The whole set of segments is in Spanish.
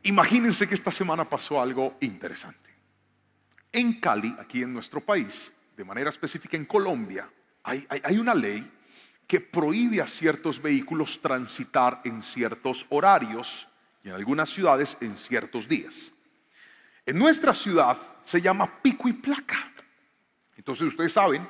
Imagínense que esta semana pasó algo interesante. En Cali, aquí en nuestro país, de manera específica en Colombia, hay una ley que prohíbe a ciertos vehículos transitar en ciertos horarios y en algunas ciudades en ciertos días. En nuestra ciudad se llama pico y placa. Entonces ustedes saben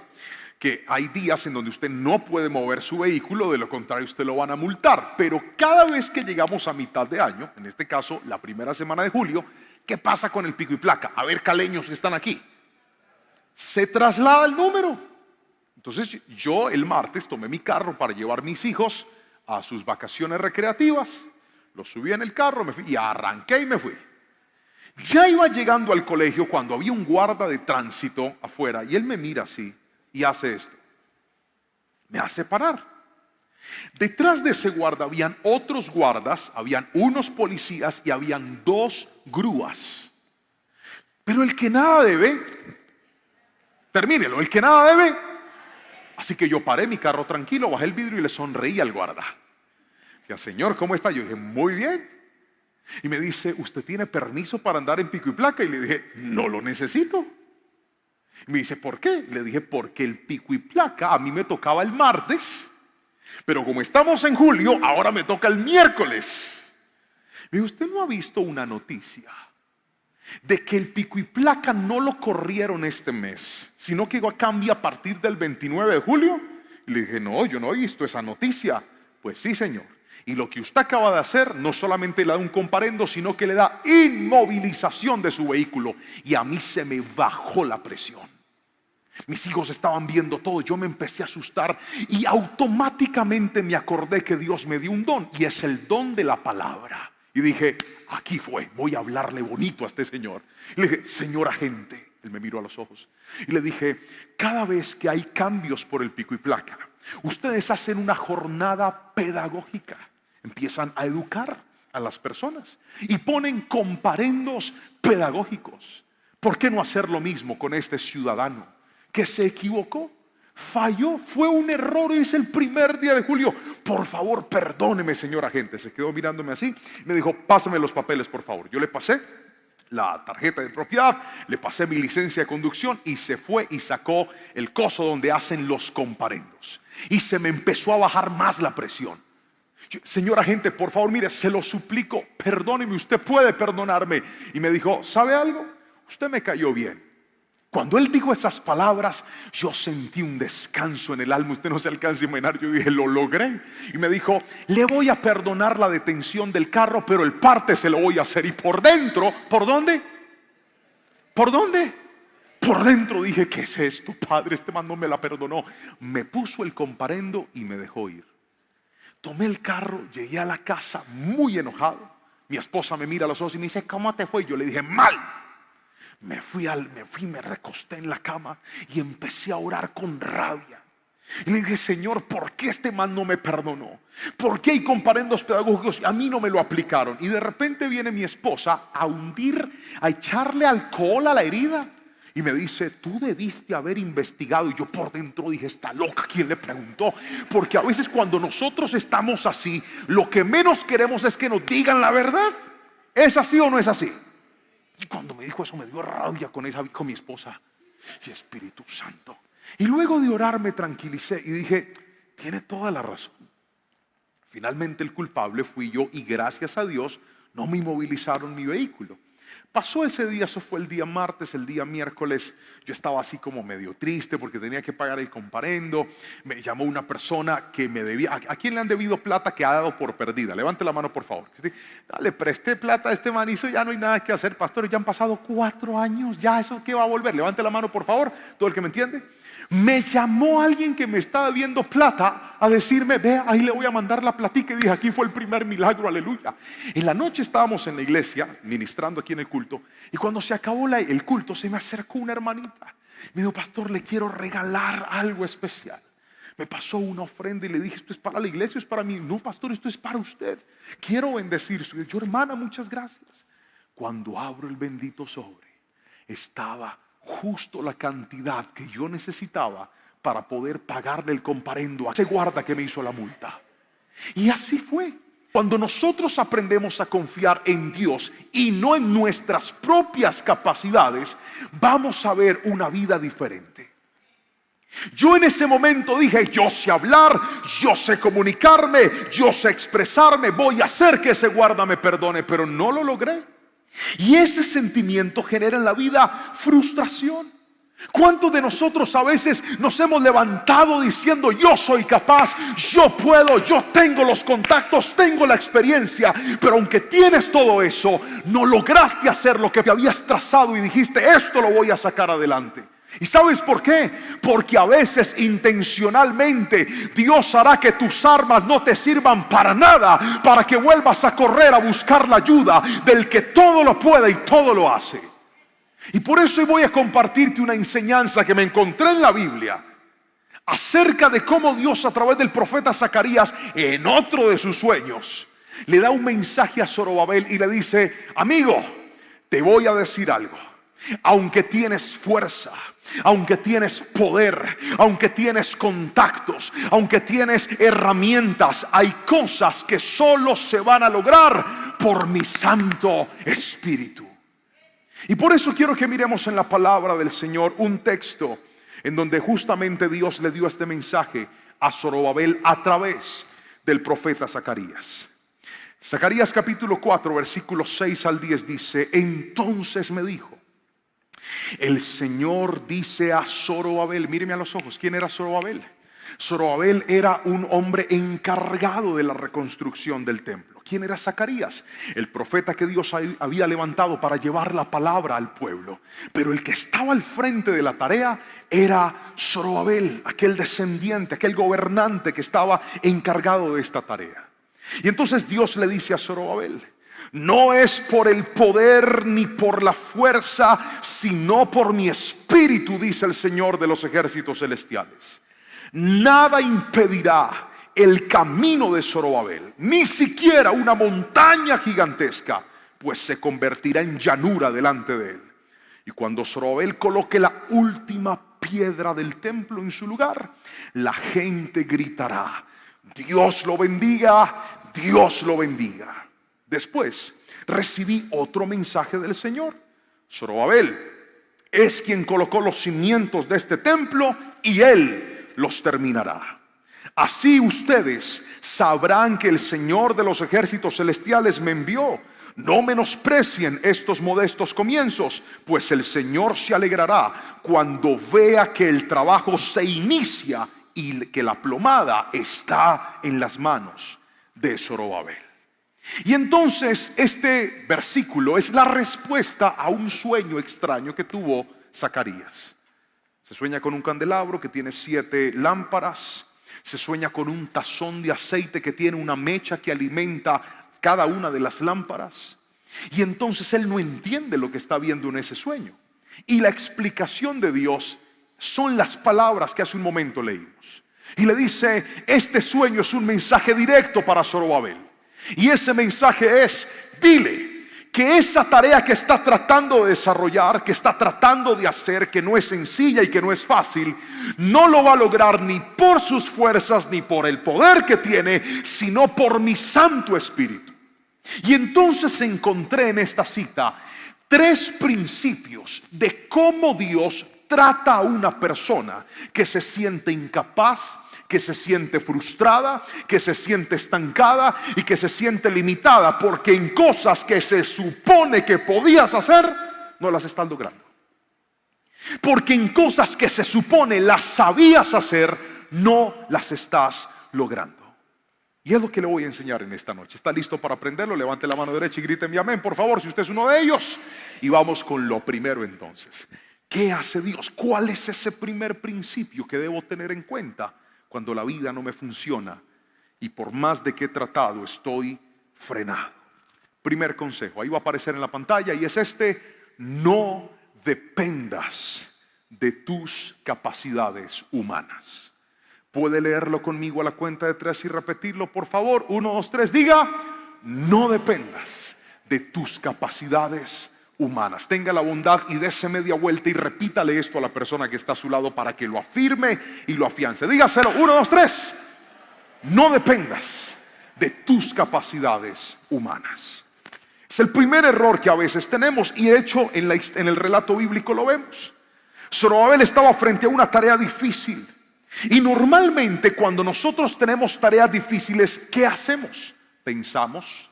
que hay días en donde usted no puede mover su vehículo, de lo contrario usted lo van a multar. Pero cada vez que llegamos a mitad de año, en este caso la primera semana de julio, ¿qué pasa con el pico y placa? A ver, caleños que están aquí. Se traslada el número. Entonces yo el martes tomé mi carro para llevar mis hijos a sus vacaciones recreativas. Los subí en el carro, me fui y arranqué y me fui. Ya iba llegando al colegio cuando había un guarda de tránsito afuera y él me mira así y hace esto. Me hace parar. Detrás de ese guarda habían otros guardas, habían unos policías y habían dos grúas. Pero el que nada debe, termínelo, el que nada debe. Así que yo paré mi carro tranquilo, bajé el vidrio y le sonreí al guarda. Dije, señor, ¿cómo está? Yo dije, muy bien. Y me dice, ¿usted tiene permiso para andar en pico y placa? Y le dije, no lo necesito. Y me dice, ¿por qué? Le dije, porque el pico y placa a mí me tocaba el martes, pero como estamos en julio, ahora me toca el miércoles. Me dijo, ¿usted no ha visto una noticia de que el pico y placa no lo corrieron este mes, sino que cambia a partir del 29 de julio? Y le dije, no, yo no he visto esa noticia. Pues sí, señor. Y lo que usted acaba de hacer no solamente le da un comparendo, sino que le da inmovilización de su vehículo. Y a mí se me bajó la presión. Mis hijos estaban viendo todo, yo me empecé a asustar y automáticamente me acordé que Dios me dio un don y es el don de la palabra. Y dije, aquí fue, voy a hablarle bonito a este señor. Y le dije, señor agente, él me miró a los ojos y le dije, cada vez que hay cambios por el pico y placa, ustedes hacen una jornada pedagógica, empiezan a educar a las personas y ponen comparendos pedagógicos. ¿Por qué no hacer lo mismo con este ciudadano que se equivocó, falló, fue un error, es el primer día de julio? Por favor, perdóneme, señor agente. Se quedó mirándome así, me dijo, pásame los papeles, por favor. Yo le pasé la tarjeta de propiedad, le pasé mi licencia de conducción y se fue y sacó el coso donde hacen los comparendos. Y se me empezó a bajar más la presión. Señor agente, por favor, mire, se lo suplico, perdóneme, usted puede perdonarme. Y me dijo, ¿sabe algo? Usted me cayó bien. Cuando él dijo esas palabras, yo sentí un descanso en el alma. Usted no se alcanza a imaginar. Yo dije, lo logré. Y me dijo, le voy a perdonar la detención del carro, pero el parte se lo voy a hacer. Y por dentro, ¿por dónde? ¿Por dónde? Por dentro dije, ¿qué es esto, padre? Este man no me la perdonó. Me puso el comparendo y me dejó ir. Tomé el carro, llegué a la casa muy enojado. Mi esposa me mira a los ojos y me dice, ¿cómo te fue? Yo le dije, mal. Me recosté en la cama y empecé a orar con rabia. Y le dije, Señor, ¿por qué este man no me perdonó? ¿Por qué hay comparendos pedagógicos y a mí no me lo aplicaron? Y de repente viene mi esposa a a echarle alcohol a la herida. Y me dice, tú debiste haber investigado. Y yo por dentro dije, está loca, ¿quién le preguntó? Porque a veces cuando nosotros estamos así, lo que menos queremos es que nos digan la verdad. ¿Es así o no es así? Y cuando me dijo eso me dio rabia con mi esposa. Y Espíritu Santo. Y luego de orar me tranquilicé y dije, tiene toda la razón. Finalmente el culpable fui yo y gracias a Dios no me inmovilizaron mi vehículo. Pasó ese día, eso fue el día martes, el día miércoles. Yo estaba así como medio triste porque tenía que pagar el comparendo. Me llamó una persona que me debía. ¿A quién le han debido plata que ha dado por perdida? Levante la mano, por favor. Le presté plata a este man y ya no hay nada que hacer, pastor. Ya han pasado 4 años, ya eso ¿qué va a volver? Levante la mano, por favor, todo el que me entiende. Me llamó alguien que me estaba debiendo plata a decirme, ve, ahí le voy a mandar la platica. Y dije, aquí fue el primer milagro, aleluya. En la noche estábamos en la iglesia, ministrando aquí en el culto. Y cuando se acabó el culto, se me acercó una hermanita. Me dijo, pastor, le quiero regalar algo especial. Me pasó una ofrenda y le dije, ¿esto es para la iglesia o es para mí? No, pastor, esto es para usted. Quiero bendecir su vida. Yo, hermana, muchas gracias. Cuando abro el bendito sobre, estaba justo la cantidad que yo necesitaba para poder pagarle el comparendo a ese guarda que me hizo la multa. Y así fue. Cuando nosotros aprendemos a confiar en Dios y no en nuestras propias capacidades, vamos a ver una vida diferente. Yo en ese momento dije, yo sé hablar, yo sé comunicarme, yo sé expresarme, voy a hacer que ese guarda me perdone, pero no lo logré. Y ese sentimiento genera en la vida frustración. ¿Cuántos de nosotros a veces nos hemos levantado diciendo, yo soy capaz, yo puedo, yo tengo los contactos, tengo la experiencia, pero aunque tienes todo eso, no lograste hacer lo que te habías trazado y dijiste, esto lo voy a sacar adelante? ¿Y sabes por qué? Porque a veces intencionalmente Dios hará que tus armas no te sirvan para nada, para que vuelvas a correr a buscar la ayuda del que todo lo puede y todo lo hace. Y por eso hoy voy a compartirte una enseñanza que me encontré en la Biblia acerca de cómo Dios, a través del profeta Zacarías, en otro de sus sueños, le da un mensaje a Zorobabel y le dice, amigo, te voy a decir algo. Aunque tienes fuerza, aunque tienes poder, aunque tienes contactos, aunque tienes herramientas, hay cosas que solo se van a lograr por mi Santo Espíritu. Y por eso quiero que miremos en la palabra del Señor un texto en donde justamente Dios le dio este mensaje a Zorobabel a través del profeta Zacarías. Zacarías capítulo 4 versículos 6 al 10 dice, entonces me dijo, el Señor dice a Zorobabel, míreme a los ojos, ¿quién era Zorobabel? Zorobabel era un hombre encargado de la reconstrucción del templo. ¿Quién era Zacarías? El profeta que Dios había levantado para llevar la palabra al pueblo. Pero el que estaba al frente de la tarea era Zorobabel, aquel descendiente, aquel gobernante que estaba encargado de esta tarea. Y entonces Dios le dice a Zorobabel, no es por el poder ni por la fuerza, sino por mi espíritu, dice el Señor de los ejércitos celestiales. Nada impedirá el camino de Zorobabel, ni siquiera una montaña gigantesca, pues se convertirá en llanura delante de él. Y cuando Zorobabel coloque la última piedra del templo en su lugar, la gente gritará, Dios lo bendiga, Dios lo bendiga. Después recibí otro mensaje del Señor. Zorobabel es quien colocó los cimientos de este templo y él los terminará. Así ustedes sabrán que el Señor de los ejércitos celestiales me envió. No menosprecien estos modestos comienzos, pues el Señor se alegrará cuando vea que el trabajo se inicia y que la plomada está en las manos de Zorobabel. Y entonces este versículo es la respuesta a un sueño extraño que tuvo Zacarías. Se sueña con un candelabro que tiene 7 lámparas. Se sueña con un tazón de aceite que tiene una mecha que alimenta cada una de las lámparas. Y entonces él no entiende lo que está viendo en ese sueño. Y la explicación de Dios son las palabras que hace un momento leímos. Y le dice, este sueño es un mensaje directo para Zorobabel. Y ese mensaje es, dile que esa tarea que está tratando de desarrollar, que está tratando de hacer, que no es sencilla y que no es fácil, no lo va a lograr ni por sus fuerzas ni por el poder que tiene, sino por mi Santo Espíritu. Y entonces encontré en esta cita 3 principios de cómo Dios trata a una persona que se siente incapaz, que se siente frustrada, que se siente estancada y que se siente limitada porque en cosas que se supone que podías hacer, no las estás logrando. Porque en cosas que se supone las sabías hacer, no las estás logrando. Y es lo que le voy a enseñar en esta noche. ¿Está listo para aprenderlo? Levante la mano derecha y gríteme amén, por favor, si usted es uno de ellos. Y vamos con lo primero entonces. ¿Qué hace Dios? ¿Cuál es ese primer principio que debo tener en cuenta cuando la vida no me funciona y por más de que he tratado estoy frenado? Primer consejo, ahí va a aparecer en la pantalla y es este: no dependas de tus capacidades humanas. ¿Puede leerlo conmigo a la cuenta de 3 y repetirlo, por favor? 1, 2, 3, diga: no dependas de tus capacidades humanas. Tenga la bondad y dése media vuelta y repítale esto a la persona que está a su lado para que lo afirme y lo afiance. Dígaselo, 1, 2, 3. No dependas de tus capacidades humanas. Es el primer error que a veces tenemos, y de hecho en el relato bíblico lo vemos. Zorobabel estaba frente a una tarea difícil. Y normalmente cuando nosotros tenemos tareas difíciles, ¿qué hacemos? Pensamos,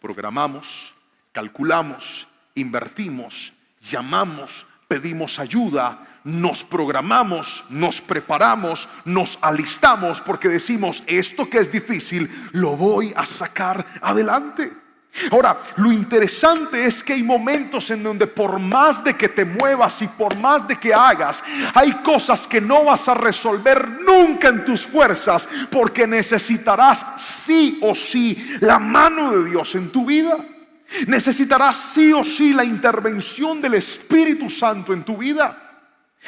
programamos, calculamos, invertimos, llamamos, pedimos ayuda, nos programamos, nos preparamos, nos alistamos porque decimos, esto que es difícil lo voy a sacar adelante. Ahora, lo interesante es que hay momentos en donde por más de que te muevas y por más de que hagas, hay cosas que no vas a resolver nunca en tus fuerzas, porque necesitarás sí o sí la mano de Dios en tu vida. Necesitarás sí o sí la intervención del Espíritu Santo en tu vida.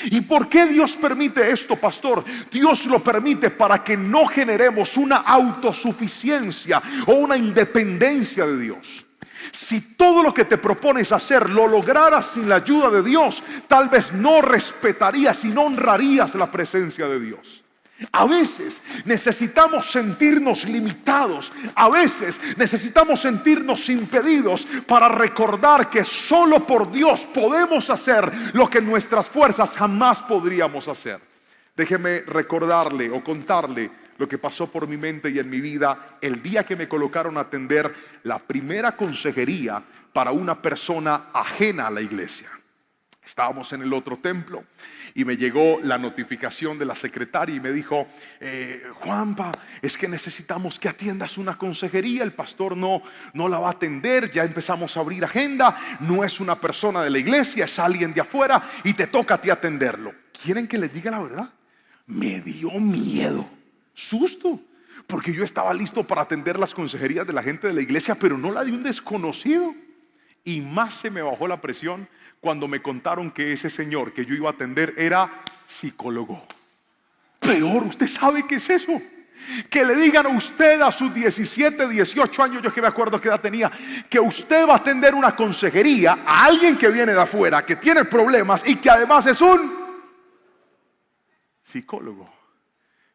¿Y por qué Dios permite esto, pastor? Dios lo permite para que no generemos una autosuficiencia o una independencia de Dios. Si todo lo que te propones hacer lo lograras sin la ayuda de Dios, tal vez no respetarías y no honrarías la presencia de Dios. A veces necesitamos sentirnos limitados, a veces necesitamos sentirnos impedidos para recordar que solo por Dios podemos hacer lo que nuestras fuerzas jamás podríamos hacer. Déjeme recordarle o contarle lo que pasó por mi mente y en mi vida el día que me colocaron a atender la primera consejería para una persona ajena a la iglesia. Estábamos en el otro templo y me llegó la notificación de la secretaria y me dijo, Juanpa, es que necesitamos que atiendas una consejería. El pastor no la va a atender, ya empezamos a abrir agenda, no es una persona de la iglesia, es alguien de afuera y te toca a ti atenderlo. ¿Quieren que les diga la verdad? Me dio miedo, susto, porque yo estaba listo para atender las consejerías de la gente de la iglesia, pero no la de un desconocido. Y más se me bajó la presión cuando me contaron que ese señor que yo iba a atender era psicólogo. Peor, ¿usted sabe qué es eso? Que le digan a usted a sus 17, 18 años, yo que me acuerdo qué edad tenía, que usted va a atender una consejería a alguien que viene de afuera, que tiene problemas y que además es un psicólogo.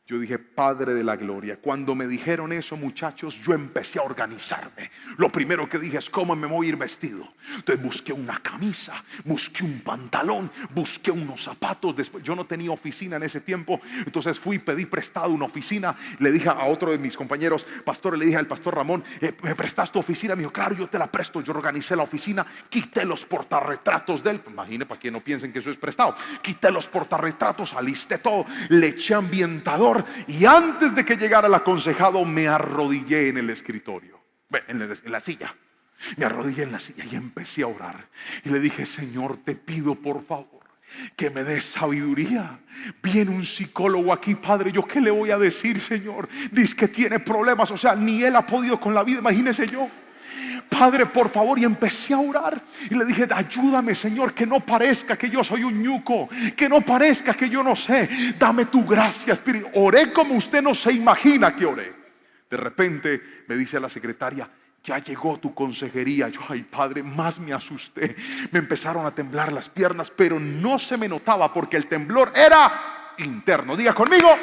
Yo dije, Padre de la gloria. Cuando me dijeron eso, muchachos, yo empecé a organizarme. Lo primero que dije es, ¿cómo me voy a ir vestido? Entonces busqué una camisa, busqué un pantalón, busqué unos zapatos. Después, yo no tenía oficina en ese tiempo, entonces fui, pedí prestado una oficina. Le dije a otro de mis compañeros, pastor, le dije al pastor Ramón, ¿me prestas tu oficina? Me dijo, claro, yo te la presto. Yo organicé la oficina, quité los portarretratos de él. Imagine, para que no piensen que eso es prestado. Quité los portarretratos, alisté todo, le eché ambientador. Y antes de que llegara el aconsejado, me arrodillé en el escritorio, en la silla. Me arrodillé en la silla y empecé a orar. Y le dije, Señor, te pido por favor que me des sabiduría. Viene un psicólogo aquí, Padre, ¿yo qué le voy a decir, Señor? Dice que tiene problemas, o sea, ni él ha podido con la vida, imagínese yo. Padre, por favor, y empecé a orar y le dije, ayúdame, Señor, que no parezca que yo soy un ñuco, que no parezca que yo no sé, dame tu gracia, Espíritu. Oré como usted no se imagina que oré. De repente me dice la secretaria, ya llegó tu consejería. Yo, ay, Padre, más me asusté, me empezaron a temblar las piernas, pero no se me notaba porque el temblor era interno. Diga conmigo,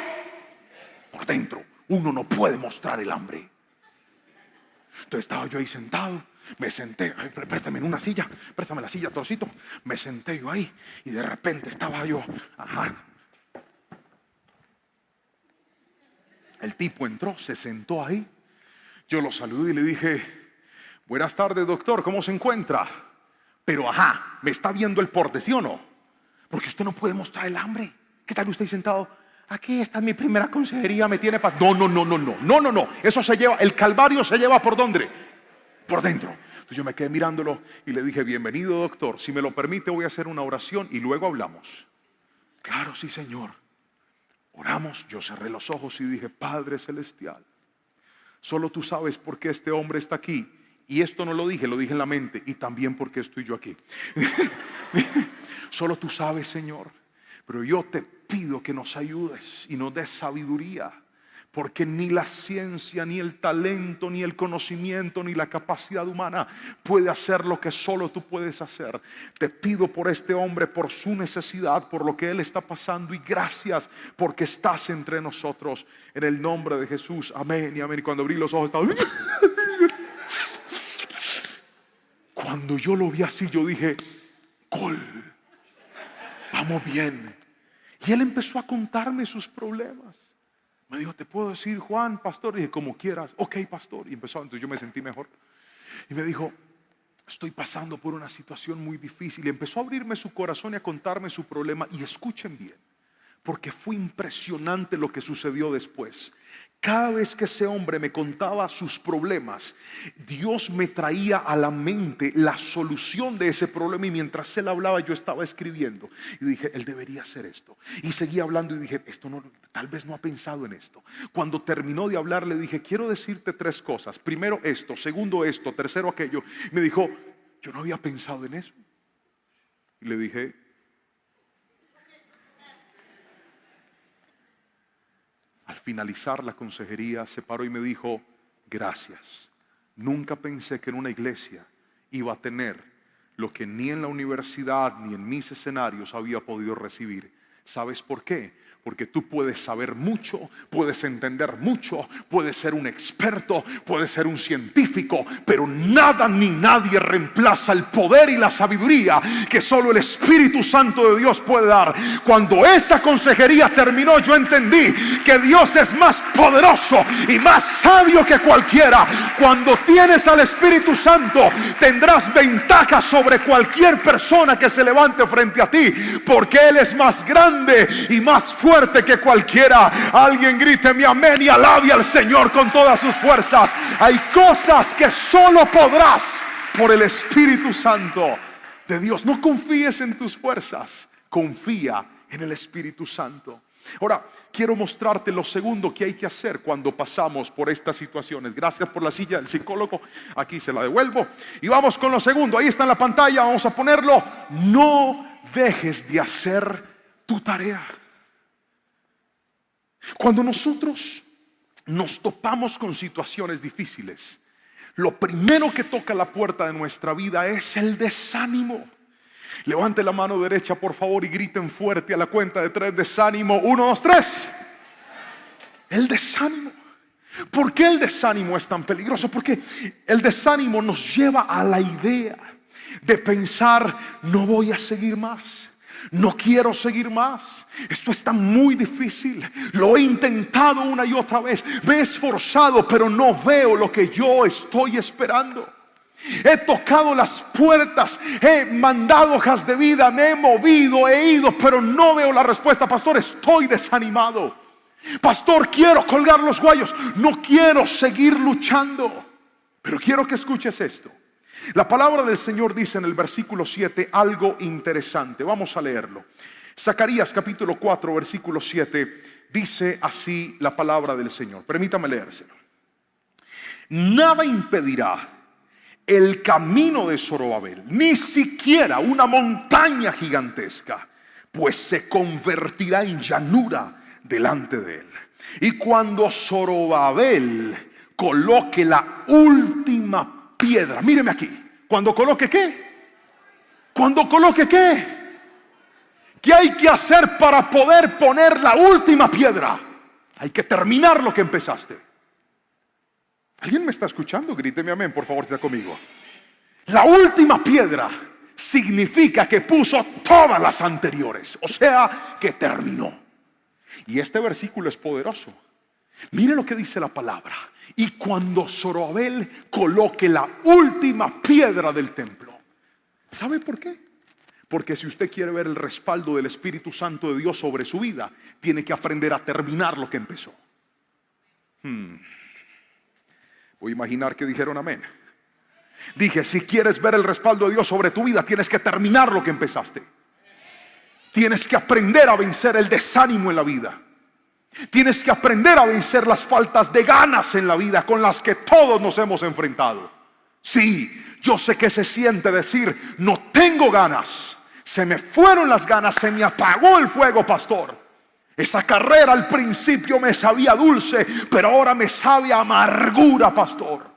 por dentro. Uno no puede mostrar el hambre. Entonces estaba yo ahí sentado, me senté, ay, préstame en una silla, préstame la silla, trocito. Me senté yo ahí y de repente estaba yo, El tipo entró, se sentó ahí. Yo lo saludé y le dije, buenas tardes, doctor, ¿cómo se encuentra? Pero me está viendo el porte, ¿sí o no? Porque usted no puede mostrar el hambre. ¿Qué tal usted ahí sentado? Aquí está mi primera consejería, me tiene paz. No. Eso se lleva, el calvario se lleva ¿por dónde? Por dentro. Entonces yo me quedé mirándolo y le dije, bienvenido, doctor. Si me lo permite, voy a hacer una oración y luego hablamos. Claro, sí, Señor. Oramos, yo cerré los ojos y dije, Padre Celestial, solo tú sabes por qué este hombre está aquí. Y esto no lo dije en la mente. Y también por qué estoy yo aquí. Solo tú sabes, Señor. Pero yo te pido que nos ayudes y nos des sabiduría Porque ni la ciencia, ni el talento, ni el conocimiento, ni la capacidad humana puede hacer lo que solo tú puedes hacer. Te pido por este hombre, por su necesidad, por lo que él está pasando, y gracias porque estás entre nosotros. En el nombre de Jesús, amén y amén. Y cuando abrí los ojos estaba... Cuando yo lo vi así, yo dije, gol, vamos bien. Y él empezó a contarme sus problemas. Me dijo, ¿te puedo decir, Juan, pastor? Y dije, como quieras. Ok, pastor. Y empezó, entonces yo me sentí mejor. Y me dijo, estoy pasando por una situación muy difícil. Y empezó a abrirme su corazón y a contarme su problema. Y escuchen bien, porque fue impresionante lo que sucedió después. Cada vez que ese hombre me contaba sus problemas, Dios me traía a la mente la solución de ese problema, y mientras él hablaba yo estaba escribiendo y dije, él debería hacer esto, y seguía hablando y dije, esto no, tal vez no ha pensado en esto. Cuando terminó de hablar le dije, quiero decirte 3 cosas: primero esto, segundo esto, tercero aquello. Me dijo, yo no había pensado en eso. Y le dije, al finalizar la consejería se paró y me dijo, gracias. Nunca pensé que en una iglesia iba a tener lo que ni en la universidad ni en mis escenarios había podido recibir. ¿Sabes por qué? Porque tú puedes saber mucho, puedes entender mucho, puedes ser un experto, puedes ser un científico, pero nada ni nadie reemplaza el poder y la sabiduría que solo el Espíritu Santo de Dios puede dar. Cuando esa consejería terminó, yo entendí que Dios es más poderoso y más sabio que cualquiera. Cuando tienes al Espíritu Santo, tendrás ventaja sobre cualquier persona que se levante frente a ti, porque Él es más grande y más fuerte que cualquiera. Alguien grite mi amén y alabe al Señor con todas sus fuerzas. Hay cosas que solo podrás por el Espíritu Santo de Dios. No confíes en tus fuerzas, confía en el Espíritu Santo. Ahora, quiero mostrarte lo segundo que hay que hacer cuando pasamos por estas situaciones. Gracias por la silla del psicólogo, aquí se la devuelvo. Y vamos con lo segundo, ahí está en la pantalla, vamos a ponerlo. No dejes de hacer tu tarea. Cuando nosotros nos topamos con situaciones difíciles, lo primero que toca la puerta de nuestra vida es el desánimo. Levante la mano derecha, por favor, y griten fuerte a la cuenta de 3, desánimo. 1, 2, 3. El desánimo. ¿Por qué el desánimo es tan peligroso? Porque el desánimo nos lleva a la idea de pensar, no voy a seguir más. No quiero seguir más. Esto está muy difícil. Lo he intentado una y otra vez. Me he esforzado, pero no veo lo que yo estoy esperando. He tocado las puertas, he mandado hojas de vida, me he movido, he ido, pero no veo la respuesta. Pastor, estoy desanimado. Pastor, quiero colgar los guayos. No quiero seguir luchando. Pero quiero que escuches esto. La palabra del Señor dice en el versículo 7 algo interesante. Vamos a leerlo. Zacarías capítulo 4 versículo 7 dice así la palabra del Señor. Permítame leérselo. Nada impedirá el camino de Zorobabel, ni siquiera una montaña gigantesca, pues se convertirá en llanura delante de él. Y cuando Zorobabel coloque la última piedra, míreme aquí, cuando coloque ¿qué? Cuando coloque ¿qué? ¿Qué hay que hacer para poder poner la última piedra? Hay que terminar lo que empezaste. ¿Alguien me está escuchando? Gríteme amén, por favor, si está conmigo. La última piedra significa que puso todas las anteriores, o sea, que terminó. Y este versículo es poderoso. Mire lo que dice la palabra. Y cuando Zorobabel coloque la última piedra del templo. ¿Sabe por qué? Porque si usted quiere ver el respaldo del Espíritu Santo de Dios sobre su vida, tiene que aprender a terminar lo que empezó. Voy a imaginar que dijeron amén. Dije, si quieres ver el respaldo de Dios sobre tu vida, tienes que terminar lo que empezaste. Tienes que aprender a vencer el desánimo en la vida. Tienes que aprender a vencer las faltas de ganas en la vida con las que todos nos hemos enfrentado. Sí, yo sé que se siente decir, no tengo ganas. Se me fueron las ganas, se me apagó el fuego, pastor. Esa carrera al principio me sabía dulce, pero ahora me sabe a amargura, pastor.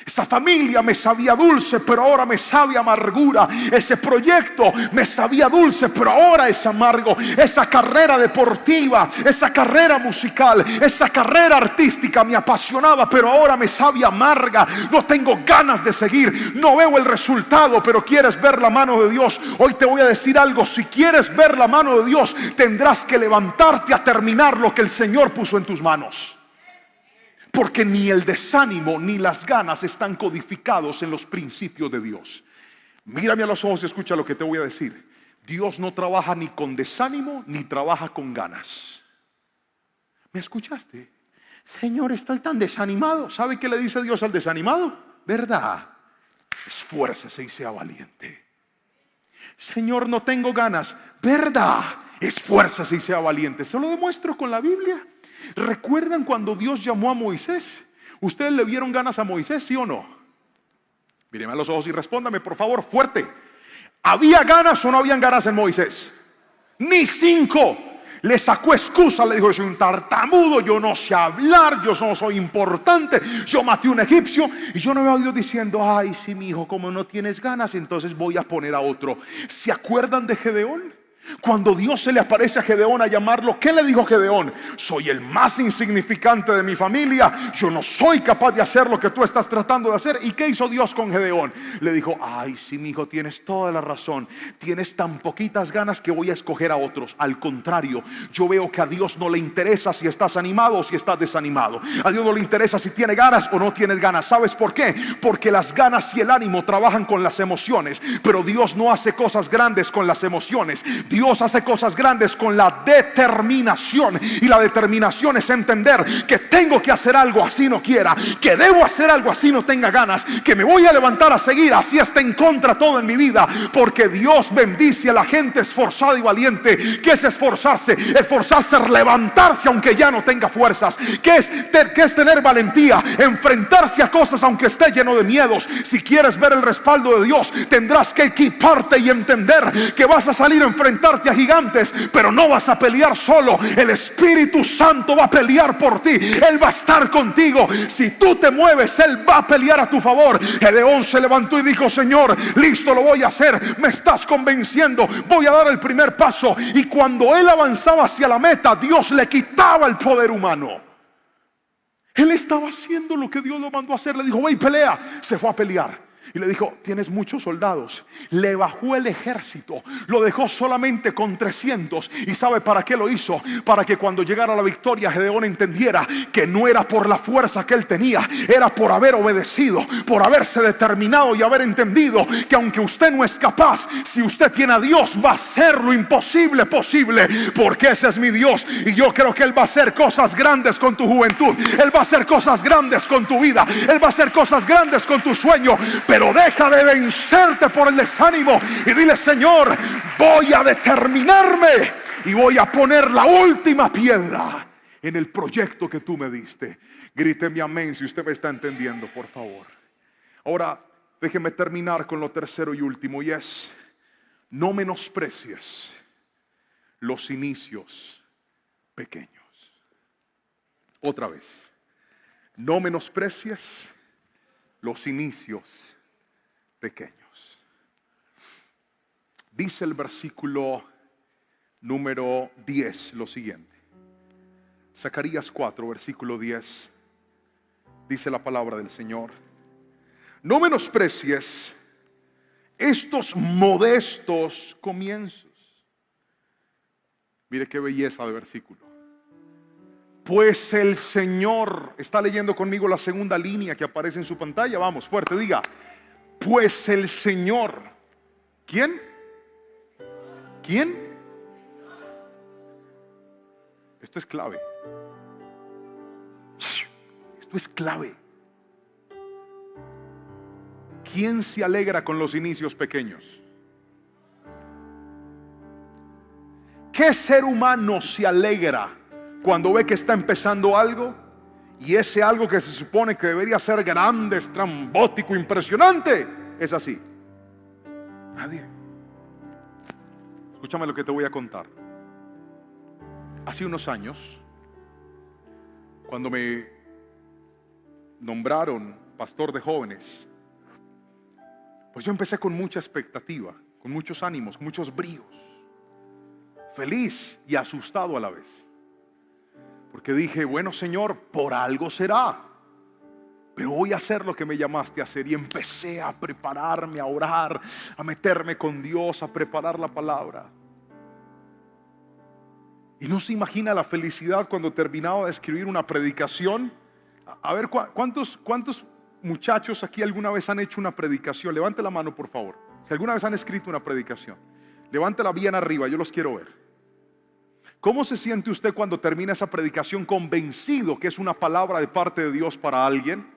Esa familia me sabía dulce, pero ahora me sabe a amargura. Ese proyecto me sabía dulce, pero ahora es amargo. Esa carrera deportiva, esa carrera musical, esa carrera artística me apasionaba, pero ahora me sabe amarga. No tengo ganas de seguir, no veo el resultado, pero quieres ver la mano de Dios. Hoy te voy a decir algo: si quieres ver la mano de Dios, tendrás que levantarte a terminar lo que el Señor puso en tus manos. Porque ni el desánimo ni las ganas están codificados en los principios de Dios. Mírame a los ojos y escucha lo que te voy a decir. Dios no trabaja ni con desánimo ni trabaja con ganas. ¿Me escuchaste? Señor, estoy tan desanimado. ¿Sabe qué le dice Dios al desanimado? ¿Verdad? Esfuércese y sea valiente. Señor, no tengo ganas. ¿Verdad? Esfuércese y sea valiente. Se lo demuestro con la Biblia. ¿Recuerdan cuando Dios llamó a Moisés? ¿Ustedes le vieron ganas a Moisés, sí o no? Míreme a los ojos y respóndame, por favor, fuerte. ¿Había ganas o no habían ganas en Moisés? Ni 5. Le sacó excusa, le dijo: yo soy un tartamudo, yo no sé hablar, yo no soy importante, yo maté a un egipcio. Y yo no veo a Dios diciendo: ay, sí, mi hijo, como no tienes ganas, entonces voy a poner a otro. ¿Se acuerdan de Gedeón? Cuando Dios se le aparece a Gedeón a llamarlo, ¿qué le dijo Gedeón? Soy el más insignificante de mi familia, yo no soy capaz de hacer lo que tú estás tratando de hacer. ¿Y qué hizo Dios con Gedeón? Le dijo: ay, sí, mi hijo, tienes toda la razón, tienes tan poquitas ganas que voy a escoger a otros. Al contrario, yo veo que a Dios no le interesa si estás animado o si estás desanimado. A Dios no le interesa si tienes ganas o no tienes ganas. ¿Sabes por qué? Porque las ganas y el ánimo trabajan con las emociones, pero Dios no hace cosas grandes con las emociones. Dios hace cosas grandes con la determinación. Y la determinación es entender que tengo que hacer algo así no quiera, que debo hacer algo así no tenga ganas, que me voy a levantar a seguir así esté en contra todo en mi vida. Porque Dios bendice a la gente esforzada y valiente. ¿Qué es esforzarse? Esforzarse es levantarse aunque ya no tenga fuerzas. ¿Qué es tener valentía? Enfrentarse a cosas aunque esté lleno de miedos. Si quieres ver el respaldo de Dios, tendrás que equiparte y entender que vas a salir a enfrentar a gigantes, pero no vas a pelear solo. El Espíritu Santo va a pelear por ti. Él va a estar contigo. Si tú te mueves, Él va a pelear a tu favor. Gedeón se levantó y dijo: Señor, listo, lo voy a hacer. Me estás convenciendo. Voy a dar el primer paso. Y cuando él avanzaba hacia la meta, Dios le quitaba el poder humano. Él estaba haciendo lo que Dios lo mandó a hacer. Le dijo: ve y pelea. Se fue a pelear. Y le dijo: tienes muchos soldados. Le bajó el ejército, lo dejó solamente con 300. ¿Y sabe para qué lo hizo? Para que cuando llegara la victoria, Gedeón entendiera que no era por la fuerza que él tenía, era por haber obedecido, por haberse determinado y haber entendido que aunque usted no es capaz, si usted tiene a Dios, va a hacer lo imposible posible. Porque ese es mi Dios. Y yo creo que Él va a hacer cosas grandes con tu juventud. Él va a hacer cosas grandes con tu vida. Él va a hacer cosas grandes con tu sueño. Pero deja de vencerte por el desánimo y dile: Señor, voy a determinarme y voy a poner la última piedra en el proyecto que tú me diste. Gríteme amén si usted me está entendiendo, por favor. Ahora déjeme terminar con lo tercero y último, y es: no menosprecies los inicios pequeños. Otra vez, no menosprecies los inicios pequeños. Dice el versículo número 10 lo siguiente. Zacarías 4, versículo 10. Dice la palabra del Señor: no menosprecies estos modestos comienzos. Mire qué belleza de versículo. Pues el Señor, está leyendo conmigo la segunda línea que aparece en su pantalla. Vamos, fuerte, diga: pues el Señor. ¿Quién? ¿Quién? Esto es clave. Esto es clave. ¿Quién se alegra con los inicios pequeños? ¿Qué ser humano se alegra cuando ve que está empezando algo y ese algo que se supone que debería ser grande, estrambótico, impresionante, es así? Nadie. Escúchame lo que te voy a contar. Hace unos años, cuando me nombraron pastor de jóvenes, pues yo empecé con mucha expectativa, con muchos ánimos, muchos bríos, feliz y asustado a la vez. Porque dije, bueno, Señor, por algo será, pero voy a hacer lo que me llamaste a hacer. Y empecé a prepararme, a orar, a meterme con Dios, a preparar la palabra. Y no se imagina la felicidad cuando terminaba de escribir una predicación. A ver, ¿cuántos muchachos aquí alguna vez han hecho una predicación? Levante la mano, por favor. Si alguna vez han escrito una predicación, levántela bien arriba, yo los quiero ver. ¿Cómo se siente usted cuando termina esa predicación convencido que es una palabra de parte de Dios para alguien?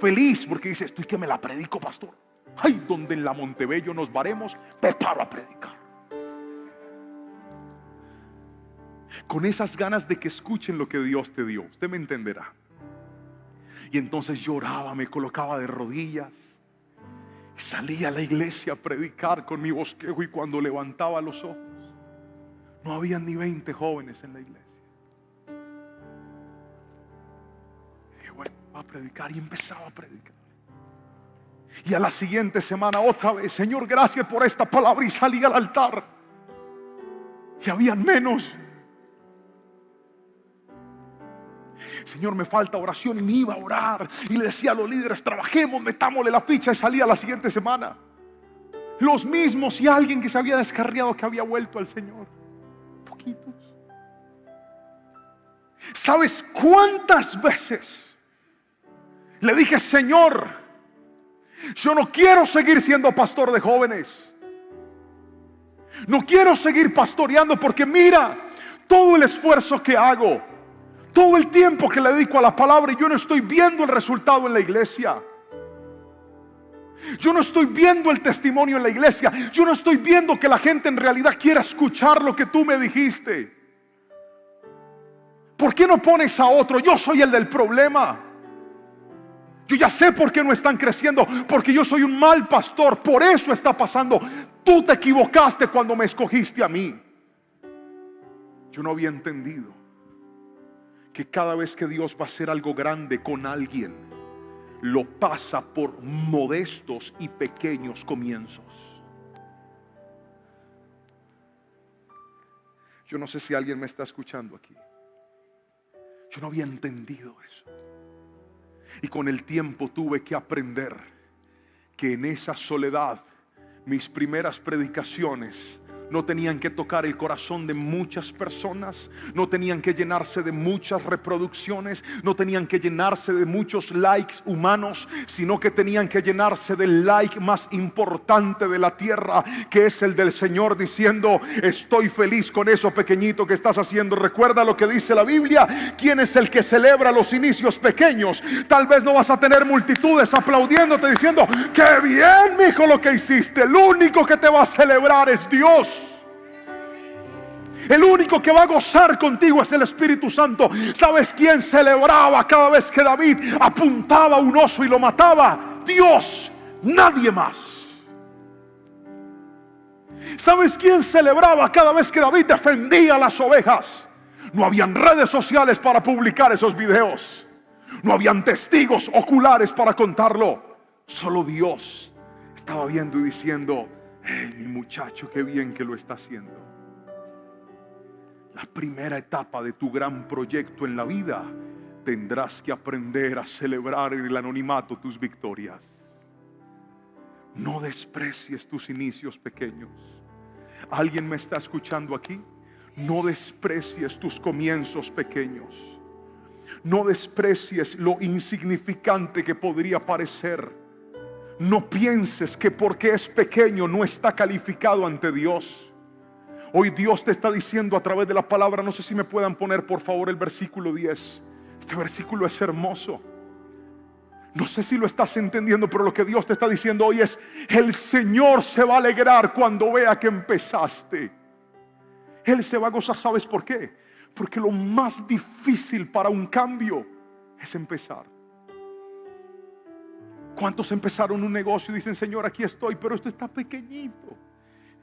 Feliz porque dice, estoy que me la predico, pastor. Ay, donde en la Montebello nos varemos, me paro a predicar. Con esas ganas de que escuchen lo que Dios te dio. Usted me entenderá. Y entonces lloraba, me colocaba de rodillas. Salía a la iglesia a predicar con mi bosquejo, y cuando levantaba los ojos, no habían ni 20 jóvenes en la iglesia. Y dije, bueno, va a predicar, y empezaba a predicar. Y a la siguiente semana otra vez, Señor, gracias por esta palabra, y salí al altar. Y habían menos. Señor, me falta oración, y me iba a orar y le decía a los líderes, trabajemos, metámosle la ficha, y salía la siguiente semana los mismos, y alguien que se había descarriado, que había vuelto al Señor, poquitos. ¿Sabes cuántas veces le dije, Señor, yo no quiero seguir siendo pastor de jóvenes, no quiero seguir pastoreando, porque mira todo el esfuerzo que hago, todo el tiempo que le dedico a la palabra, y yo no estoy viendo el resultado en la iglesia. Yo no estoy viendo el testimonio en la iglesia. Yo no estoy viendo que la gente en realidad quiera escuchar lo que tú me dijiste. ¿Por qué no pones a otro? Yo soy el del problema. Yo ya sé por qué no están creciendo, porque yo soy un mal pastor. Por eso está pasando. Tú te equivocaste cuando me escogiste a mí. Yo no había entendido que cada vez que Dios va a hacer algo grande con alguien, lo pasa por modestos y pequeños comienzos. Yo no sé si alguien me está escuchando aquí. Yo no había entendido eso. Y con el tiempo tuve que aprender que en esa soledad, mis primeras predicaciones no tenían que tocar el corazón de muchas personas, no tenían que llenarse de muchas reproducciones, no tenían que llenarse de muchos likes humanos, sino que tenían que llenarse del like más importante de la tierra, que es el del Señor, diciendo, estoy feliz con eso pequeñito que estás haciendo. Recuerda lo que dice la Biblia, ¿quién es el que celebra los inicios pequeños? Tal vez no vas a tener multitudes aplaudiéndote, diciendo, qué bien, mijo, lo que hiciste. El único que te va a celebrar es Dios. El único que va a gozar contigo es el Espíritu Santo. ¿Sabes quién celebraba cada vez que David apuntaba a un oso y lo mataba? Dios, nadie más. ¿Sabes quién celebraba cada vez que David defendía a las ovejas? No habían redes sociales para publicar esos videos. No habían testigos oculares para contarlo. Solo Dios estaba viendo y diciendo, hey, mi muchacho, qué bien que lo está haciendo. La primera etapa de tu gran proyecto en la vida, tendrás que aprender a celebrar en el anonimato tus victorias. No desprecies tus inicios pequeños. ¿Alguien me está escuchando aquí? No desprecies tus comienzos pequeños. No desprecies lo insignificante que podría parecer. No pienses que porque es pequeño no está calificado ante Dios. Hoy Dios te está diciendo a través de la palabra, no sé si me puedan poner por favor el versículo 10. Este versículo es hermoso. No sé si lo estás entendiendo, pero lo que Dios te está diciendo hoy es, el Señor se va a alegrar cuando vea que empezaste. Él se va a gozar. ¿Sabes por qué? Porque lo más difícil para un cambio es empezar. ¿Cuántos empezaron un negocio y dicen, Señor, aquí estoy, pero esto está pequeñito?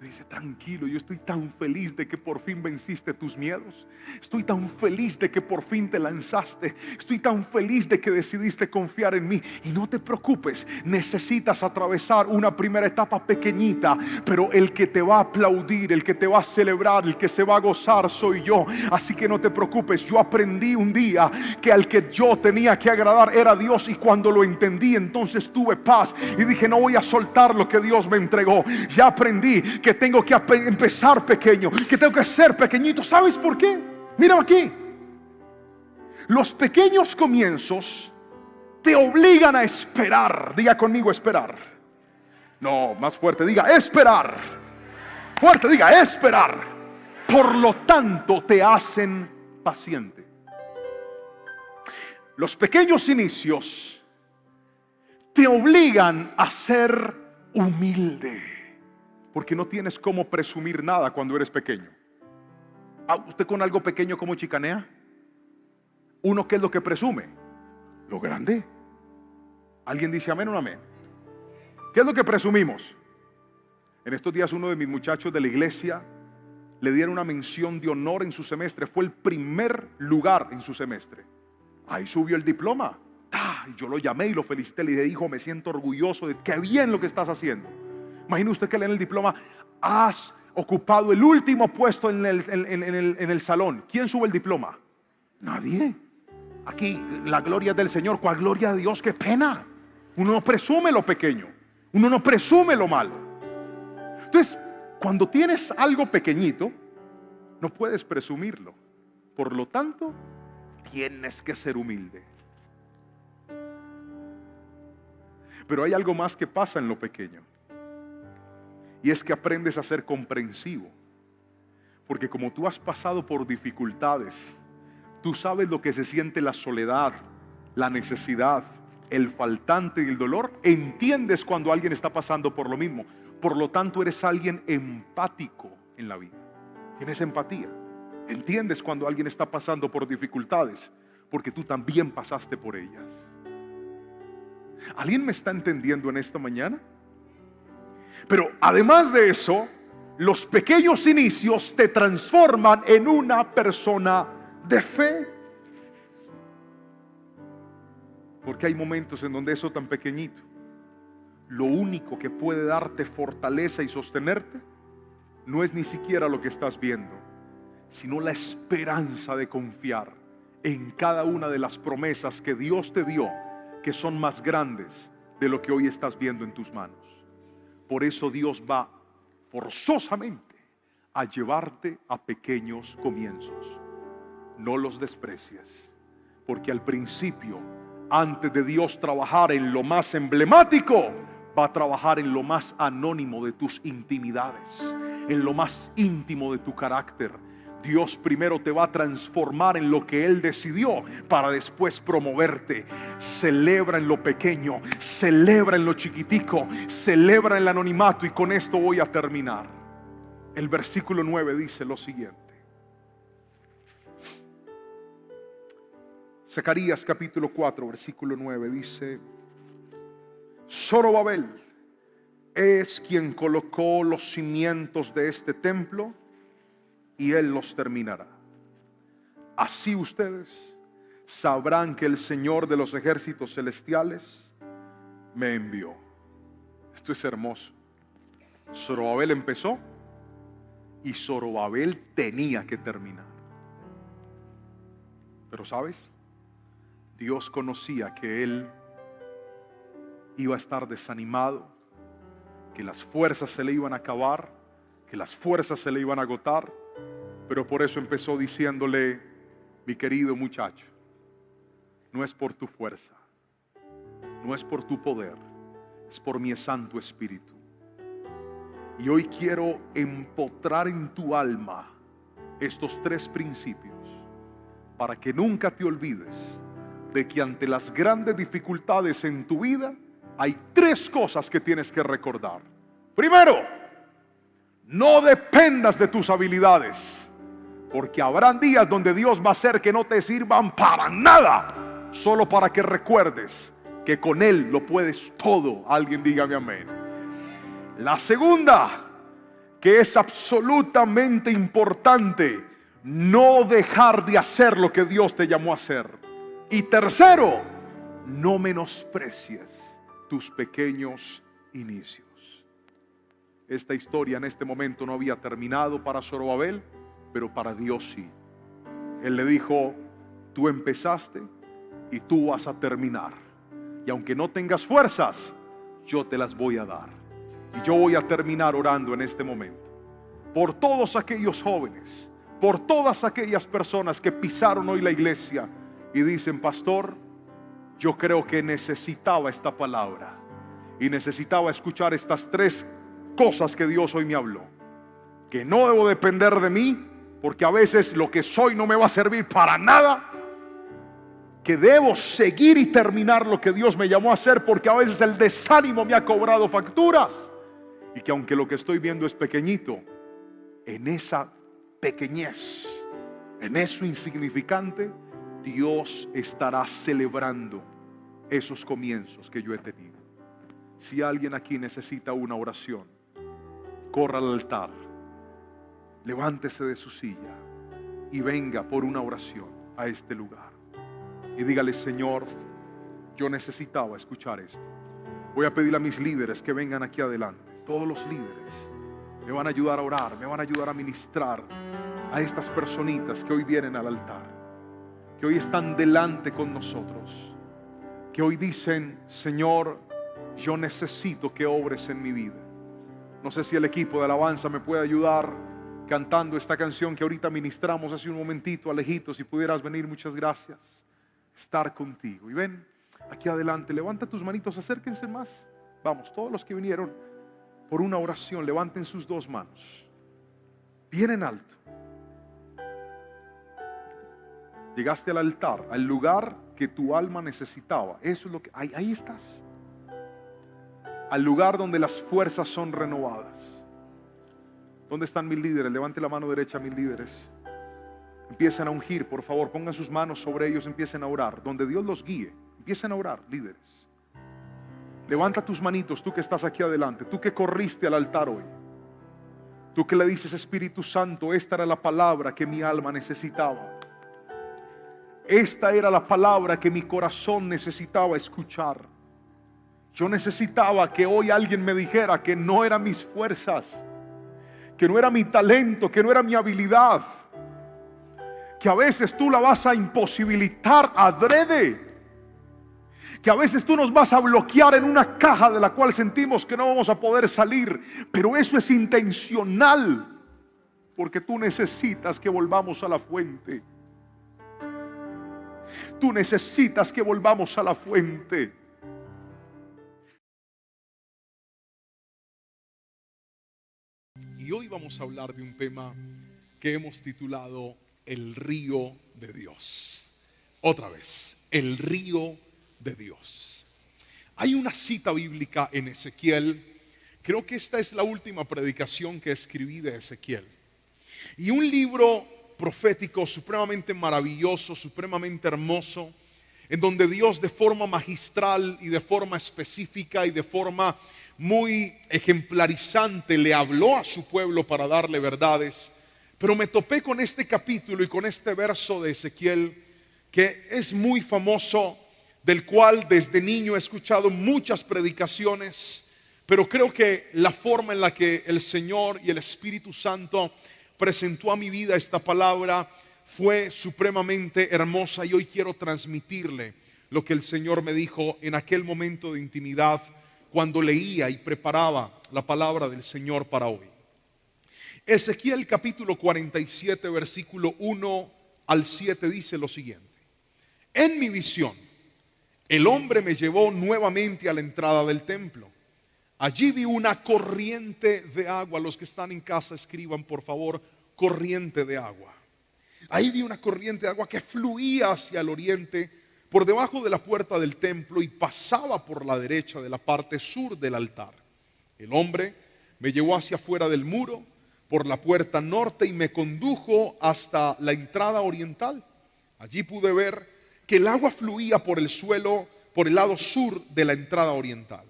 Dice, tranquilo, yo estoy tan feliz de que por fin venciste tus miedos. Estoy tan feliz de que por fin te lanzaste. Estoy tan feliz de que decidiste confiar en mí. Y no te preocupes, necesitas atravesar una primera etapa pequeñita, pero el que te va a aplaudir, el que te va a celebrar, el que se va a gozar soy yo. Así que no te preocupes, yo aprendí un día que al que yo tenía que agradar era Dios, y cuando lo entendí, entonces tuve paz y dije, no voy a soltar lo que Dios me entregó. Ya aprendí que tengo que empezar pequeño, que tengo que ser pequeñito. ¿Sabes por qué? Mira aquí. Los pequeños comienzos te obligan a esperar. Diga conmigo, esperar. No, más fuerte, diga esperar. Fuerte, diga esperar. Por lo tanto, te hacen paciente. Los pequeños inicios te obligan a ser humilde. Porque no tienes cómo presumir nada cuando eres pequeño. ¿Usted con algo pequeño cómo chicanea? ¿Uno qué es lo que presume? Lo grande. ¿Alguien dice amén o no amén? ¿Qué es lo que presumimos? En estos días uno de mis muchachos de la iglesia le dieron una mención de honor en su semestre. Fue el primer lugar en su semestre. Ahí subió el diploma. Yo lo llamé y lo felicité. Le dije, hijo, me siento orgulloso de qué bien lo que estás haciendo. Imagine usted que lee en el diploma, has ocupado el último puesto en el salón. ¿Quién sube el diploma? Nadie. Aquí la gloria es del Señor. ¿Cuál gloria de Dios? ¡Qué pena! Uno no presume lo pequeño. Uno no presume lo malo. Entonces, cuando tienes algo pequeñito, no puedes presumirlo. Por lo tanto, tienes que ser humilde. Pero hay algo más que pasa en lo pequeño. Y es que aprendes a ser comprensivo. Porque como tú has pasado por dificultades, tú sabes lo que se siente la soledad, la necesidad, el faltante y el dolor. Entiendes cuando alguien está pasando por lo mismo. Por lo tanto, eres alguien empático en la vida. Tienes empatía. Entiendes cuando alguien está pasando por dificultades, porque tú también pasaste por ellas. ¿Alguien me está entendiendo en esta mañana? Pero además de eso, los pequeños inicios te transforman en una persona de fe. Porque hay momentos en donde eso tan pequeñito, lo único que puede darte fortaleza y sostenerte, no es ni siquiera lo que estás viendo, sino la esperanza de confiar en cada una de las promesas que Dios te dio, que son más grandes de lo que hoy estás viendo en tus manos. Por eso Dios va forzosamente a llevarte a pequeños comienzos. No los desprecies, porque al principio, antes de Dios trabajar en lo más emblemático, va a trabajar en lo más anónimo de tus intimidades, en lo más íntimo de tu carácter. Dios primero te va a transformar en lo que Él decidió para después promoverte. Celebra en lo pequeño, celebra en lo chiquitico, celebra en el anonimato. Y con esto voy a terminar. El versículo 9 dice lo siguiente. Zacarías capítulo 4 versículo 9 dice: Zorobabel es quien colocó los cimientos de este templo, y Él los terminará. Así ustedes sabrán que el Señor de los ejércitos celestiales me envió. Esto es hermoso. Zorobabel empezó y Zorobabel tenía que terminar. Pero ¿sabes? Dios conocía que él iba a estar desanimado, que las fuerzas se le iban a acabar, que las fuerzas se le iban a agotar. Pero por eso empezó diciéndole: mi querido muchacho, no es por tu fuerza, no es por tu poder, es por mi Santo Espíritu. Y hoy quiero empotrar en tu alma estos tres principios, para que nunca te olvides de que ante las grandes dificultades en tu vida hay tres cosas que tienes que recordar. Primero, no dependas de tus habilidades, porque habrán días donde Dios va a hacer que no te sirvan para nada, solo para que recuerdes que con Él lo puedes todo. Alguien dígame amén. La segunda, que es absolutamente importante no dejar de hacer lo que Dios te llamó a hacer. Y tercero, no menosprecies tus pequeños inicios. Esta historia en este momento no había terminado para Zorobabel, pero para Dios sí. Él le dijo: tú empezaste y tú vas a terminar. Y aunque no tengas fuerzas, yo te las voy a dar. Y yo voy a terminar orando en este momento por todos aquellos jóvenes, por todas aquellas personas que pisaron hoy la iglesia y dicen: pastor, yo creo que necesitaba esta palabra y necesitaba escuchar estas tres cosas que Dios hoy me habló. Que no debo depender de mí, porque a veces lo que soy no me va a servir para nada. Que debo seguir y terminar lo que Dios me llamó a hacer, porque a veces el desánimo me ha cobrado facturas. Y que aunque lo que estoy viendo es pequeñito, en esa pequeñez, en eso insignificante, Dios estará celebrando esos comienzos que yo he tenido. Si alguien aquí necesita una oración, corra al altar, levántese de su silla y venga por una oración a este lugar. Y dígale: Señor, yo necesitaba escuchar esto. Voy a pedir a mis líderes que vengan aquí adelante. Todos los líderes me van a ayudar a orar, me van a ayudar a ministrar a estas personitas que hoy vienen al altar, que hoy están delante con nosotros, que hoy dicen: Señor, yo necesito que obres en mi vida. No sé si el equipo de alabanza me puede ayudar cantando esta canción que ahorita ministramos hace un momentito. Alejito, si pudieras venir, muchas gracias. Estar contigo. Y ven aquí adelante, levanta tus manitos, acérquense más. Vamos, todos los que vinieron por una oración, levanten sus dos manos bien en alto. Llegaste al altar, al lugar que tu alma necesitaba. Eso es lo que, ahí estás. Al lugar donde las fuerzas son renovadas. ¿Dónde están mis líderes? Levante la mano derecha, mis líderes. Empiecen a ungir, por favor, pongan sus manos sobre ellos, empiecen a orar. Donde Dios los guíe, empiecen a orar, líderes. Levanta tus manitos, tú que estás aquí adelante, tú que corriste al altar hoy. Tú que le dices: Espíritu Santo, esta era la palabra que mi alma necesitaba. Esta era la palabra que mi corazón necesitaba escuchar. Yo necesitaba que hoy alguien me dijera que no eran mis fuerzas, que no era mi talento, que no era mi habilidad, que a veces tú la vas a imposibilitar adrede, que a veces tú nos vas a bloquear en una caja de la cual sentimos que no vamos a poder salir, pero eso es intencional, porque tú necesitas que volvamos a la fuente. Tú necesitas que volvamos a la fuente. Y hoy vamos a hablar de un tema que hemos titulado El río de Dios. Otra vez, el río de Dios. Hay una cita bíblica en Ezequiel. Creo que esta es la última predicación que escribí de Ezequiel. Y un libro profético supremamente maravilloso, supremamente hermoso, en donde Dios de forma magistral y de forma específica y de forma muy ejemplarizante le habló a su pueblo para darle verdades. Pero me topé con este capítulo y con este verso de Ezequiel que es muy famoso, del cual desde niño he escuchado muchas predicaciones, pero creo que la forma en la que el Señor y el Espíritu Santo presentó a mi vida esta palabra fue supremamente hermosa, y hoy quiero transmitirle lo que el Señor me dijo en aquel momento de intimidad cuando leía y preparaba la palabra del Señor para hoy. Ezequiel capítulo 47 versículo 1 al 7 dice lo siguiente: en mi visión el hombre me llevó nuevamente a la entrada del templo. Allí vi una corriente de agua. Los que están en casa escriban por favor: corriente de agua. Ahí vi una corriente de agua que fluía hacia el oriente por debajo de la puerta del templo y pasaba por la derecha de la parte sur del altar. El hombre me llevó hacia afuera del muro por la puerta norte y me condujo hasta la entrada oriental. Allí pude ver que el agua fluía por el suelo por el lado sur de la entrada oriental.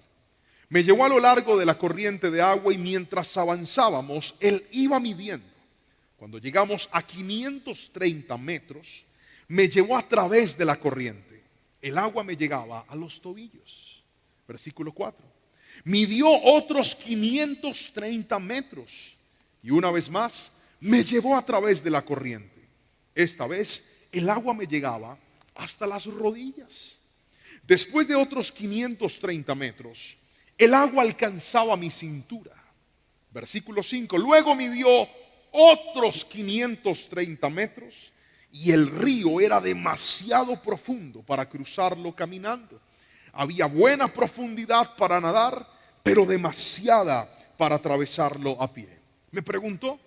Me llevó a lo largo de la corriente de agua y mientras avanzábamos, él iba midiendo. Cuando llegamos a 530 metros, me llevó a través de la corriente. El agua me llegaba a los tobillos. Versículo 4. Midió otros 530 metros y una vez más me llevó a través de la corriente. Esta vez el agua me llegaba hasta las rodillas. Después de otros 530 metros, el agua alcanzaba mi cintura. Versículo 5. Luego midió otros 530 metros y el río era demasiado profundo para cruzarlo caminando. Había buena profundidad para nadar, pero demasiada para atravesarlo a pie. Me preguntó: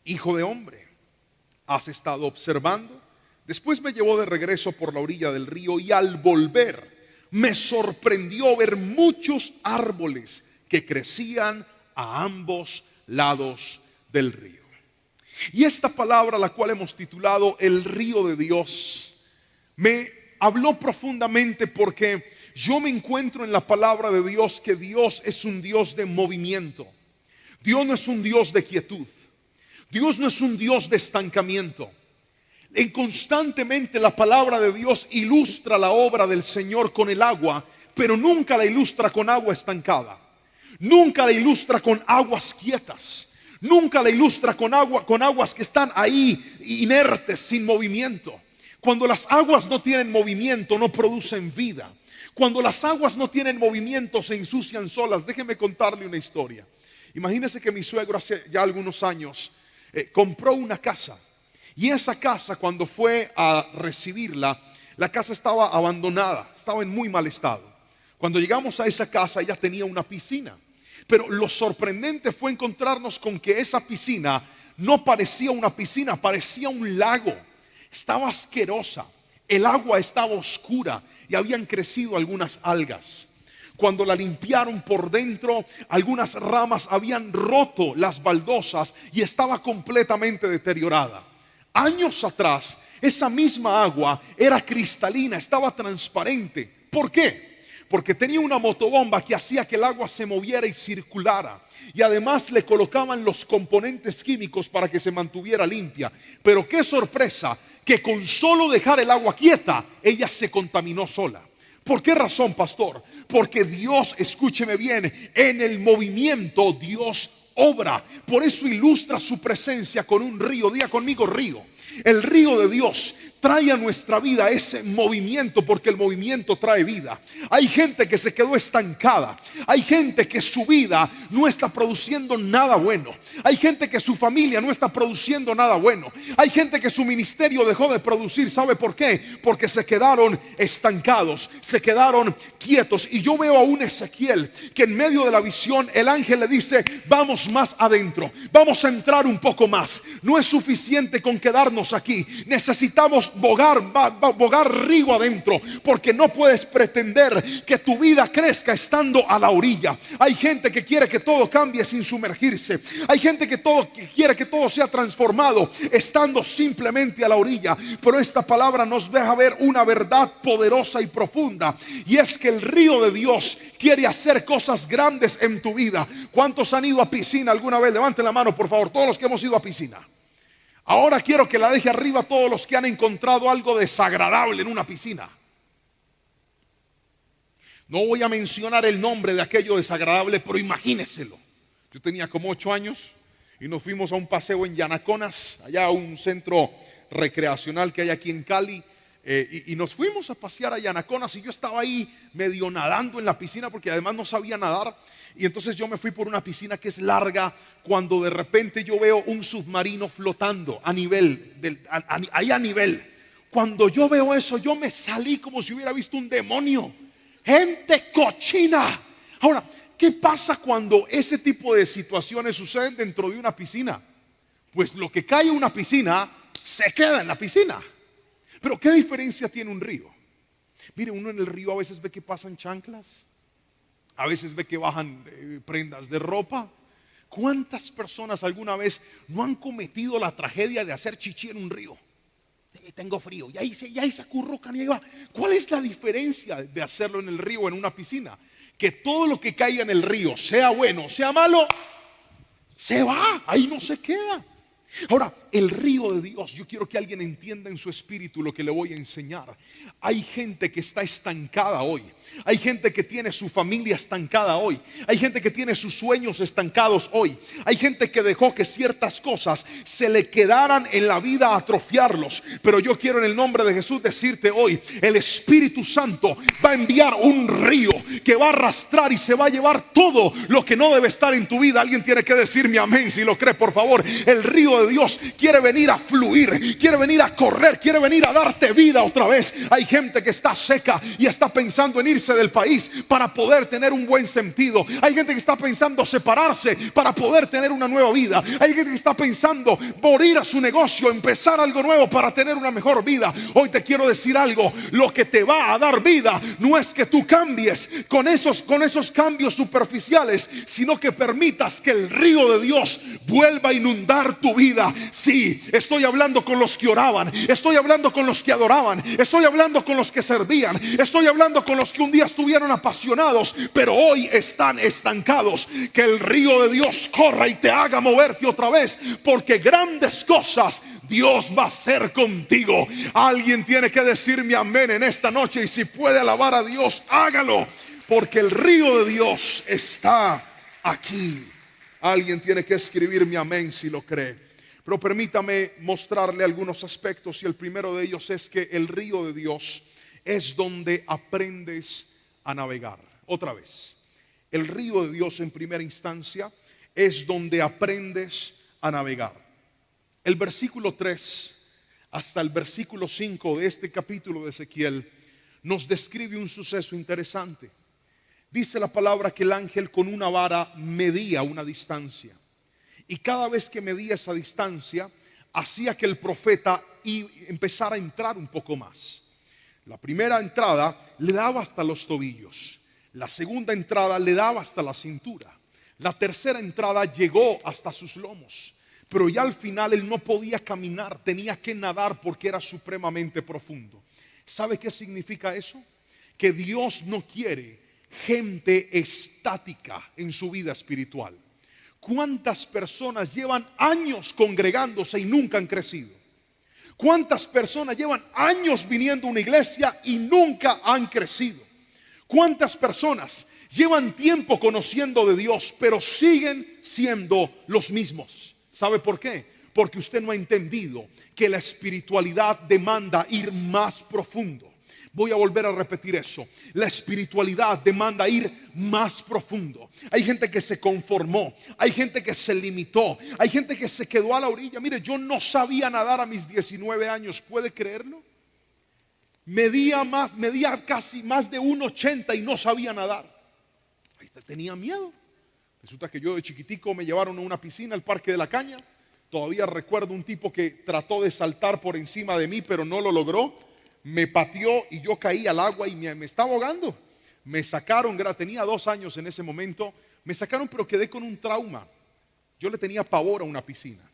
hijo de hombre, ¿has estado observando? Después me llevó de regreso por la orilla del río y al volver me sorprendió ver muchos árboles que crecían a ambos lados del río. Y esta palabra, la cual hemos titulado el río de Dios, me habló profundamente porque yo me encuentro en la palabra de Dios que Dios es un Dios de movimiento. Dios no es un Dios de quietud. Dios no es un Dios de estancamiento. Constantemente la palabra de Dios ilustra la obra del Señor con el agua, pero nunca la ilustra con agua estancada. Nunca la ilustra con aguas quietas. Nunca la ilustra con aguas que están ahí inertes, sin movimiento. Cuando las aguas no tienen movimiento, no producen vida. Cuando las aguas no tienen movimiento, se ensucian solas. Déjeme contarle una historia. Imagínese que mi suegro hace ya algunos años compró una casa. Y esa casa, cuando fue a recibirla, la casa estaba abandonada, estaba en muy mal estado. Cuando llegamos a esa casa, ella tenía una piscina. Pero lo sorprendente fue encontrarnos con que esa piscina no parecía una piscina, parecía un lago. Estaba asquerosa, el agua estaba oscura y habían crecido algunas algas. Cuando la limpiaron por dentro, algunas ramas habían roto las baldosas y estaba completamente deteriorada. Años atrás, esa misma agua era cristalina, estaba transparente. ¿Por qué? Porque tenía una motobomba que hacía que el agua se moviera y circulara. Y además le colocaban los componentes químicos para que se mantuviera limpia. Pero qué sorpresa, que con solo dejar el agua quieta, ella se contaminó sola. ¿Por qué razón, pastor? Porque Dios, escúcheme bien, en el movimiento Dios obra. Por eso ilustra su presencia con un río. Diga conmigo, río. El río de Dios trae a nuestra vida ese movimiento, porque el movimiento trae vida. Hay gente que se quedó estancada. Hay gente que su vida no está produciendo nada bueno. Hay gente que su familia no está produciendo nada bueno. Hay gente que su ministerio dejó de producir. ¿Sabe por qué? Porque se quedaron estancados, se quedaron quietos. Y yo veo a un Ezequiel que en medio de la visión el ángel le dice: vamos más adentro, vamos a entrar un poco más. No es suficiente con quedarnos aquí, necesitamos bogar río adentro, porque no puedes pretender que tu vida crezca estando a la orilla. Hay gente que quiere que todo cambie sin sumergirse. Hay gente que quiere que todo sea transformado estando simplemente a la orilla. Pero esta palabra nos deja ver una verdad poderosa y profunda, y es que el río de Dios quiere hacer cosas grandes en tu vida. ¿Cuántos han ido a piscina alguna vez? Levanten la mano, por favor, todos los que hemos ido a piscina. Ahora quiero que la deje arriba todos los que han encontrado algo desagradable en una piscina. No voy a mencionar el nombre de aquello desagradable, pero imagíneselo. Yo tenía como 8 años y nos fuimos a un paseo en Yanaconas, allá a un centro recreacional que hay aquí en Cali. Y nos fuimos a pasear a Yanaconas y yo estaba ahí medio nadando en la piscina porque además no sabía nadar. Y entonces yo me fui por una piscina que es larga, cuando de repente yo veo un submarino flotando a nivel, ahí a nivel. Cuando yo veo eso, yo me salí como si hubiera visto un demonio. Gente cochina. Ahora, ¿qué pasa cuando ese tipo de situaciones suceden dentro de una piscina? Pues lo que cae en una piscina se queda en la piscina. Pero ¿qué diferencia tiene un río? Mire, uno en el río a veces ve que pasan chanclas, a veces ve que bajan prendas de ropa. ¿Cuántas personas alguna vez no han cometido la tragedia de hacer chichi en un río? Tengo frío, y ahí se acurrucan y ahí va. ¿Cuál es la diferencia de hacerlo en el río o en una piscina? que todo lo que caiga en el río, sea bueno, sea malo, se va, ahí no se queda. Ahora, el río de Dios, yo quiero que alguien entienda en su espíritu lo que le voy a enseñar. Hay gente que está estancada hoy. Hay gente que tiene su familia estancada hoy. Hay gente que tiene sus sueños estancados hoy. Hay gente que dejó que ciertas cosas se le quedaran en la vida a atrofiarlos. Pero yo quiero en el nombre de Jesús decirte hoy, el Espíritu Santo va a enviar un río que va a arrastrar y se va a llevar todo lo que no debe estar en tu vida. Alguien tiene que decirme amén si lo cree, por favor. El río de Dios quiere venir a fluir, quiere venir a correr, quiere venir a darte vida otra vez. Hay gente que está seca y está pensando en irse del país para poder tener un buen sentido. Hay gente que está pensando separarse para poder tener una nueva vida. Hay gente que está pensando morir a su negocio, empezar algo nuevo para tener una mejor vida. Hoy te quiero decir algo, lo que te va a dar vida no es que tú cambies con esos cambios superficiales, sino que permitas que el río de Dios vuelva a inundar tu vida. Sí, estoy hablando con los que oraban, estoy hablando con los que adoraban, estoy hablando con los que servían, estoy hablando con los que un día estuvieron apasionados, pero hoy están estancados. Que el río de Dios corra y te haga moverte otra vez, porque grandes cosas Dios va a hacer contigo. Alguien tiene que decirme amén en esta noche, y si puede alabar a Dios, hágalo, porque el río de Dios está aquí. Alguien tiene que escribirme amén si lo cree. Pero permítame mostrarle algunos aspectos, y el primero de ellos es que el río de Dios es donde aprendes a navegar. Otra vez, el río de Dios en primera instancia es donde aprendes a navegar. El versículo 3 hasta el versículo 5 de este capítulo de Ezequiel nos describe un suceso interesante. Dice la palabra que el ángel con una vara medía una distancia. Y cada vez que medía esa distancia, hacía que el profeta empezara a entrar un poco más. La primera entrada le daba hasta los tobillos. La segunda entrada le daba hasta la cintura. La tercera entrada llegó hasta sus lomos. Pero ya al final él no podía caminar, tenía que nadar porque era supremamente profundo. ¿Sabe qué significa eso? Que Dios no quiere gente estática en su vida espiritual. ¿Cuántas personas llevan años congregándose y nunca han crecido? ¿Cuántas personas llevan años viniendo a una iglesia y nunca han crecido? ¿Cuántas personas llevan tiempo conociendo de Dios pero siguen siendo los mismos? ¿Sabe por qué? Porque usted no ha entendido que la espiritualidad demanda ir más profundo. Voy a volver a repetir eso. La espiritualidad demanda ir más profundo. Hay gente que se conformó, hay gente que se limitó, hay gente que se quedó a la orilla. Mire, yo no sabía nadar a mis 19 años, ¿puede creerlo? Medía casi más de 1,80 y no sabía nadar. Ahí tenía miedo. Resulta que yo de chiquitico me llevaron a una piscina, al Parque de la Caña. Todavía recuerdo un tipo que trató de saltar por encima de mí, pero no lo logró. Me pateó y yo caí al agua y me estaba ahogando. Me sacaron, tenía 2 años en ese momento. Me sacaron, pero quedé con un trauma. Yo le tenía pavor a una piscina.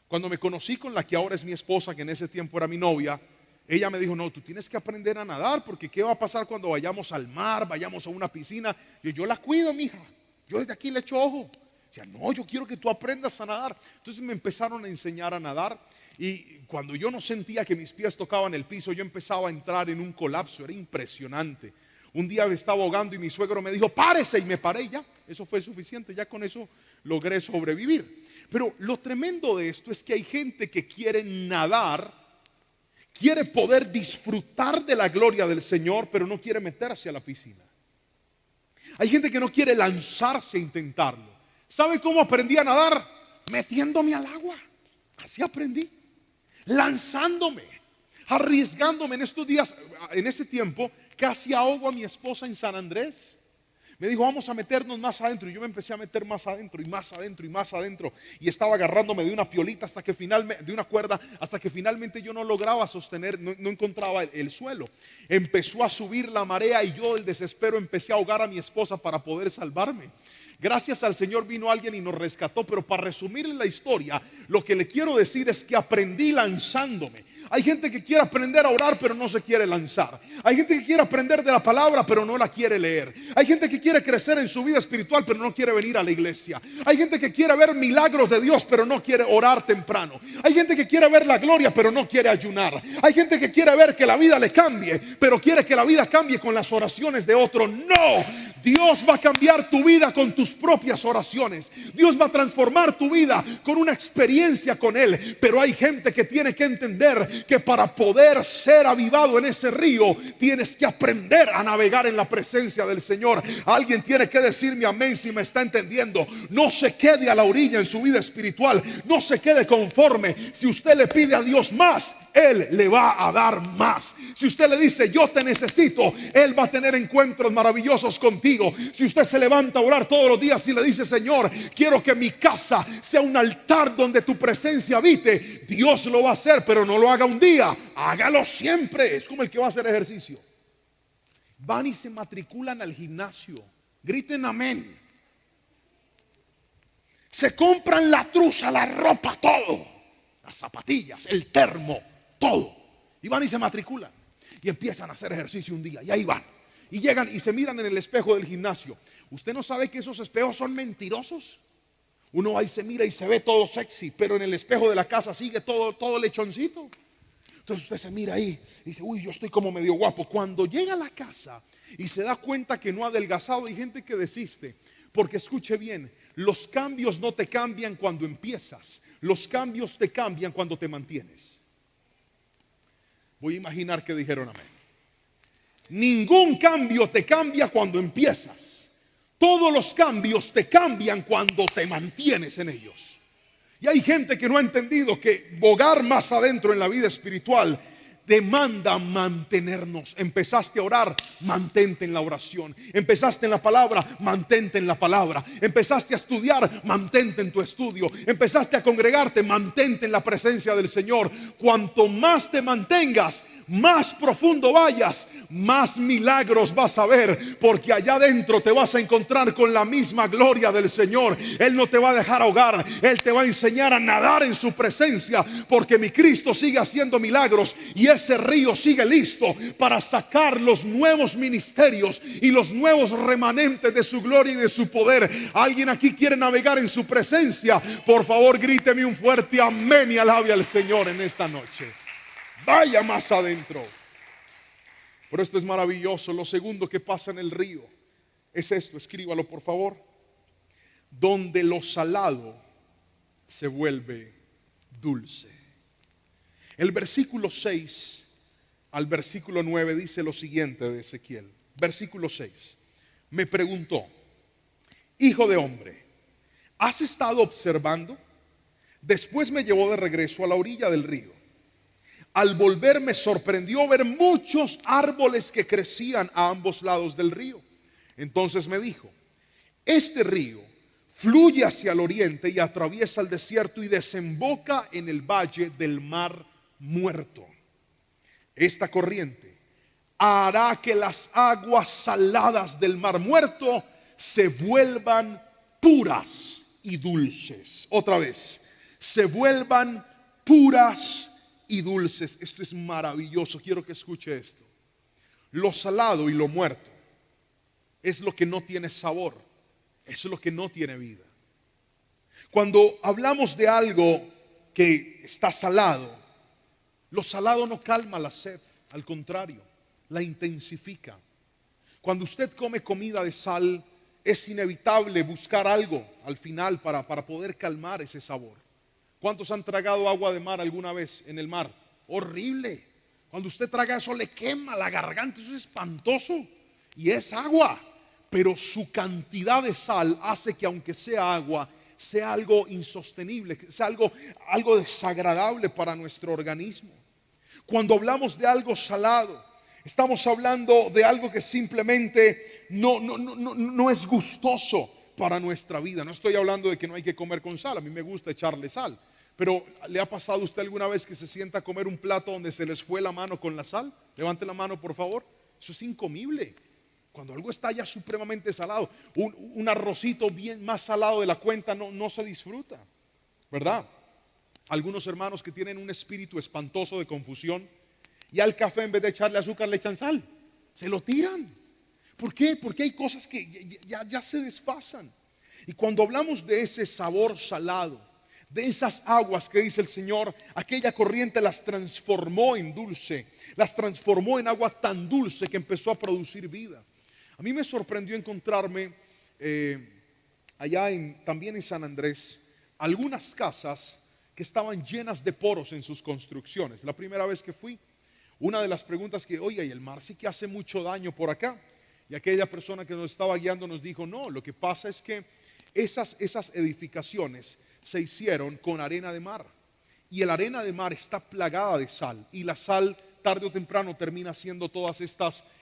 Cuando me conocí con la que ahora es mi esposa, que en ese tiempo era mi novia, ella me dijo, no, tú tienes que aprender a nadar, porque ¿qué va a pasar cuando vayamos al mar, vayamos a una piscina? Yo la cuido, mija. Yo desde aquí le echo ojo. O sea, no, yo quiero que tú aprendas a nadar. Entonces me empezaron a enseñar a nadar. Y cuando yo no sentía que mis pies tocaban el piso, yo empezaba a entrar en un colapso. Era impresionante. Un día me estaba ahogando y mi suegro me dijo, párese, y me paré y ya. Eso fue suficiente, ya con eso logré sobrevivir. Pero lo tremendo de esto es que hay gente que quiere nadar, quiere poder disfrutar de la gloria del Señor, pero no quiere meterse a la piscina. Hay gente que no quiere lanzarse a intentarlo. ¿Sabe cómo aprendí a nadar? Metiéndome al agua. Así aprendí. Lanzándome, arriesgándome. En estos días, en ese tiempo, casi ahogo a mi esposa en San Andrés. Me dijo, vamos a meternos más adentro. Y yo me empecé a meter más adentro y más adentro y más adentro. Y estaba agarrándome de una piolita hasta que finalmente, de una cuerda, hasta que finalmente yo no lograba sostener, no encontraba el suelo. Empezó a subir la marea y yo del desespero empecé a ahogar a mi esposa para poder salvarme. Gracias al Señor vino alguien y nos rescató, pero para resumirle la historia, lo que le quiero decir es que aprendí lanzándome. Hay gente que quiere aprender a orar, pero no se quiere lanzar. Hay gente que quiere aprender de la palabra, pero no la quiere leer. Hay gente que quiere crecer en su vida espiritual, pero no quiere venir a la iglesia. Hay gente que quiere ver milagros de Dios, pero no quiere orar temprano. Hay gente que quiere ver la gloria, pero no quiere ayunar. Hay gente que quiere ver que la vida le cambie, pero quiere que la vida cambie con las oraciones de otro. No, Dios va a cambiar tu vida con tus propias oraciones. Dios va a transformar tu vida con una experiencia con Él. Pero hay gente que tiene que entender que para poder ser avivado en ese río, tienes que aprender a navegar en la presencia del Señor. Alguien tiene que decirme amén si me está entendiendo. No se quede a la orilla en su vida espiritual. No se quede conforme. Si usted le pide a Dios más, Él le va a dar más. Si usted le dice yo te necesito, Él va a tener encuentros maravillosos contigo. Si usted se levanta a orar todos los días y le dice Señor, quiero que mi casa sea un altar donde tu presencia habite, Dios lo va a hacer, pero no lo haga un día, hágalo siempre. Es como el que va a hacer ejercicio. Van y se matriculan al gimnasio. Griten amén. Se compran la truza, la ropa, todo, las zapatillas, el termo, todo, y van y se matriculan y empiezan a hacer ejercicio un día, y ahí van, y llegan y se miran en el espejo del gimnasio. ¿Usted no sabe que esos espejos son mentirosos? Uno ahí se mira y se ve todo sexy, pero en el espejo de la casa sigue todo lechoncito. Entonces usted se mira ahí y dice, uy, yo estoy como medio guapo. Cuando llega a la casa y se da cuenta que no ha adelgazado, hay gente que desiste. Porque escuche bien, los cambios no te cambian cuando empiezas, los cambios te cambian cuando te mantienes. Voy a imaginar que dijeron amén. Ningún cambio te cambia cuando empiezas. Todos los cambios te cambian cuando te mantienes en ellos. Y hay gente que no ha entendido que bogar más adentro en la vida espiritual demanda mantenernos. Empezaste a orar, mantente en la oración. Empezaste en la palabra, mantente en la palabra. Empezaste a estudiar, mantente en tu estudio. Empezaste a congregarte, mantente en la presencia del Señor. Cuanto más te mantengas, más profundo vayas, más milagros vas a ver, porque allá adentro te vas a encontrar con la misma gloria del Señor. Él no te va a dejar ahogar, Él te va a enseñar a nadar en su presencia, porque mi Cristo sigue haciendo milagros y ese río sigue listo para sacar los nuevos ministerios y los nuevos remanentes de su gloria y de su poder. ¿Alguien aquí quiere navegar en su presencia? Por favor, gríteme un fuerte amén y alabe al Señor en esta noche. Vaya más adentro. Pero esto es maravilloso. Lo segundo que pasa en el río es esto, escríbalo por favor. Donde lo salado se vuelve dulce. El versículo 6 al versículo 9 dice lo siguiente de Ezequiel. Versículo 6. Me preguntó, hijo de hombre, ¿has estado observando? Después me llevó de regreso a la orilla del río. Al volver me sorprendió ver muchos árboles que crecían a ambos lados del río. Entonces me dijo, este río fluye hacia el oriente y atraviesa el desierto y desemboca en el valle del Mar Muerto. Esta corriente hará que las aguas saladas del Mar Muerto se vuelvan puras y dulces. Otra vez, se vuelvan puras y dulces. Esto es maravilloso. Quiero que escuche esto. Lo salado y lo muerto es lo que no tiene sabor, es lo que no tiene vida. Cuando hablamos de algo que está salado, lo salado no calma la sed, al contrario, la intensifica. Cuando usted come comida de sal, es inevitable buscar algo al final para poder calmar ese sabor. ¿Cuántos han tragado agua de mar alguna vez en el mar? Horrible. Cuando usted traga eso le quema la garganta, eso es espantoso. Y es agua, pero su cantidad de sal hace que aunque sea agua, sea algo insostenible, sea algo desagradable para nuestro organismo. Cuando hablamos de algo salado, estamos hablando de algo que simplemente no es gustoso para nuestra vida. No estoy hablando de que no hay que comer con sal, a mí me gusta echarle sal. Pero ¿le ha pasado a usted alguna vez que se sienta a comer un plato donde se les fue la mano con la sal? Levante la mano por favor. Eso es incomible. Cuando algo está ya supremamente salado, un arrocito bien más salado de la cuenta no se disfruta, ¿verdad? Algunos hermanos que tienen un espíritu espantoso de confusión y al café en vez de echarle azúcar le echan sal, se lo tiran. ¿Por qué? Porque hay cosas que ya se desfasan. Y cuando hablamos de ese sabor salado, de esas aguas que dice el Señor, aquella corriente las transformó en dulce, las transformó en agua tan dulce que empezó a producir vida. A mí me sorprendió encontrarme también en San Andrés algunas casas que estaban llenas de poros en sus construcciones. La primera vez que fui, una de las preguntas que, oye, y el mar sí que hace mucho daño por acá. Y aquella persona que nos estaba guiando nos dijo, no, lo que pasa es que esas edificaciones se hicieron con arena de mar. Y la arena de mar está plagada de sal. Y la sal tarde o temprano termina haciendo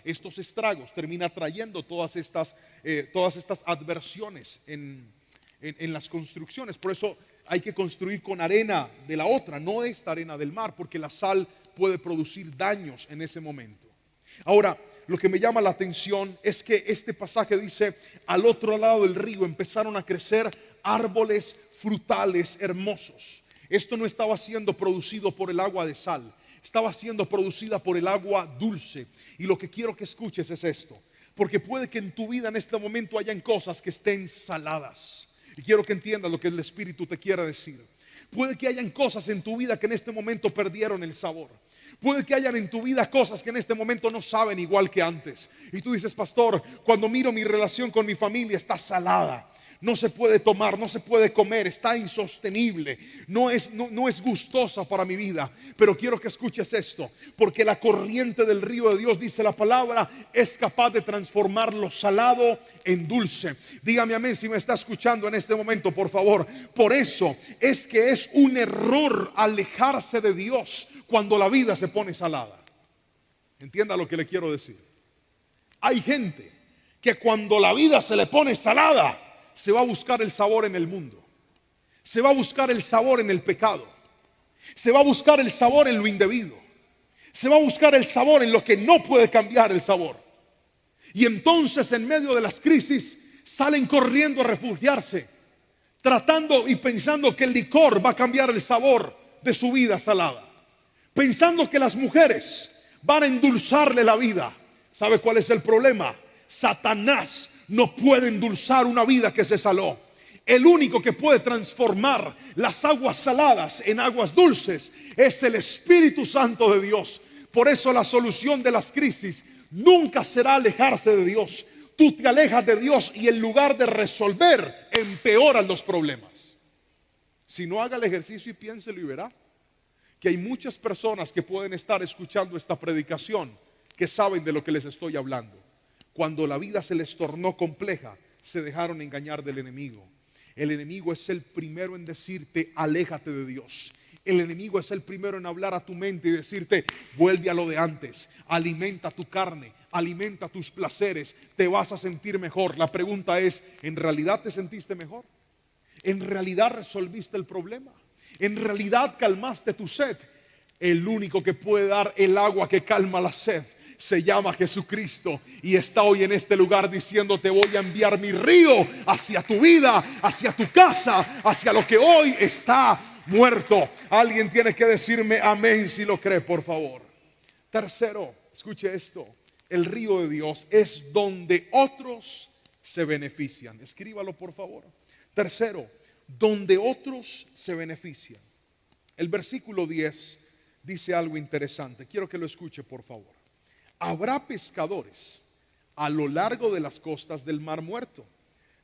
estos estragos, termina trayendo todas estas adversiones en las construcciones. Por eso hay que construir con arena de la otra, no esta arena del mar, porque la sal puede producir daños en ese momento. Ahora, lo que me llama la atención es que este pasaje dice, al otro lado del río empezaron a crecer árboles frutales hermosos. Esto no estaba siendo producido por el agua de sal, estaba siendo producida por el agua dulce. Y lo que quiero que escuches es esto, porque puede que en tu vida en este momento hayan cosas que estén saladas. Y quiero que entiendas lo que el Espíritu te quiere decir. Puede que hayan cosas en tu vida que en este momento perdieron el sabor. Puede que hayan en tu vida cosas que en este momento no saben igual que antes. Y tú dices, pastor, cuando miro mi relación con mi familia está salada. No se puede tomar, no se puede comer, está insostenible, no es gustosa para mi vida. Pero quiero que escuches esto, porque la corriente del río de Dios, dice la palabra, es capaz de transformar lo salado en dulce. Dígame amén si me está escuchando en este momento, por favor. Por eso es que es un error alejarse de Dios cuando la vida se pone salada. Entienda lo que le quiero decir. Hay gente que cuando la vida se le pone salada, se va a buscar el sabor en el mundo, se va a buscar el sabor en el pecado, se va a buscar el sabor en lo indebido, se va a buscar el sabor en lo que no puede cambiar el sabor. Y entonces en medio de las crisis salen corriendo a refugiarse, tratando y pensando que el licor va a cambiar el sabor de su vida salada, pensando que las mujeres van a endulzarle la vida. ¿Sabe cuál es el problema? Satanás no puede endulzar una vida que se saló. El único que puede transformar las aguas saladas en aguas dulces es el Espíritu Santo de Dios. Por eso la solución de las crisis nunca será alejarse de Dios. Tú te alejas de Dios y en lugar de resolver, empeoran los problemas. Si no, haga el ejercicio y piénselo y verá que hay muchas personas que pueden estar escuchando esta predicación que saben de lo que les estoy hablando. Cuando la vida se les tornó compleja, se dejaron engañar del enemigo. El enemigo es el primero en decirte, aléjate de Dios. El enemigo es el primero en hablar a tu mente y decirte, vuelve a lo de antes. Alimenta tu carne, alimenta tus placeres, te vas a sentir mejor. La pregunta es, ¿en realidad te sentiste mejor? ¿En realidad resolviste el problema? ¿En realidad calmaste tu sed? El único que puede dar el agua que calma la sed se llama Jesucristo y está hoy en este lugar diciendo, te voy a enviar mi río hacia tu vida, hacia tu casa, hacia lo que hoy está muerto. Alguien tiene que decirme amén si lo cree, por favor. Tercero, escuche esto, el río de Dios es donde otros se benefician. Escríbalo, por favor. Tercero, donde otros se benefician. El versículo 10 dice algo interesante. Quiero que lo escuche, por favor. Habrá pescadores a lo largo de las costas del Mar Muerto,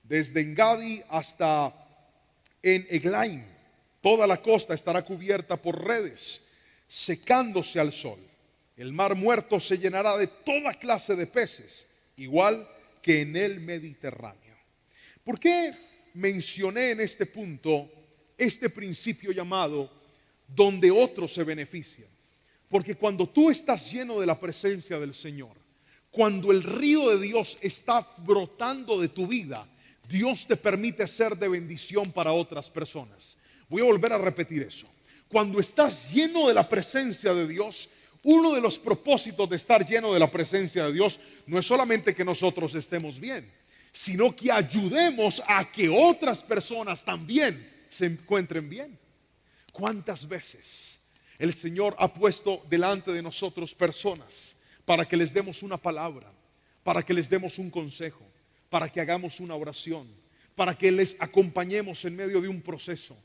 desde Engadi hasta en Eglaim. Toda la costa estará cubierta por redes, secándose al sol. El Mar Muerto se llenará de toda clase de peces, igual que en el Mediterráneo. ¿Por qué mencioné en este punto este principio llamado donde otros se benefician? Porque cuando tú estás lleno de la presencia del Señor, cuando el río de Dios está brotando de tu vida, Dios te permite ser de bendición para otras personas. Voy a volver a repetir eso. Cuando estás lleno de la presencia de Dios, Uno de los propósitos de estar lleno de la presencia de Dios no es solamente que nosotros estemos bien, sino que ayudemos a que otras personas también se encuentren bien. ¿Cuántas veces el Señor ha puesto delante de nosotros personas para que les demos una palabra, para que les demos un consejo, para que hagamos una oración, para que les acompañemos en medio de un proceso?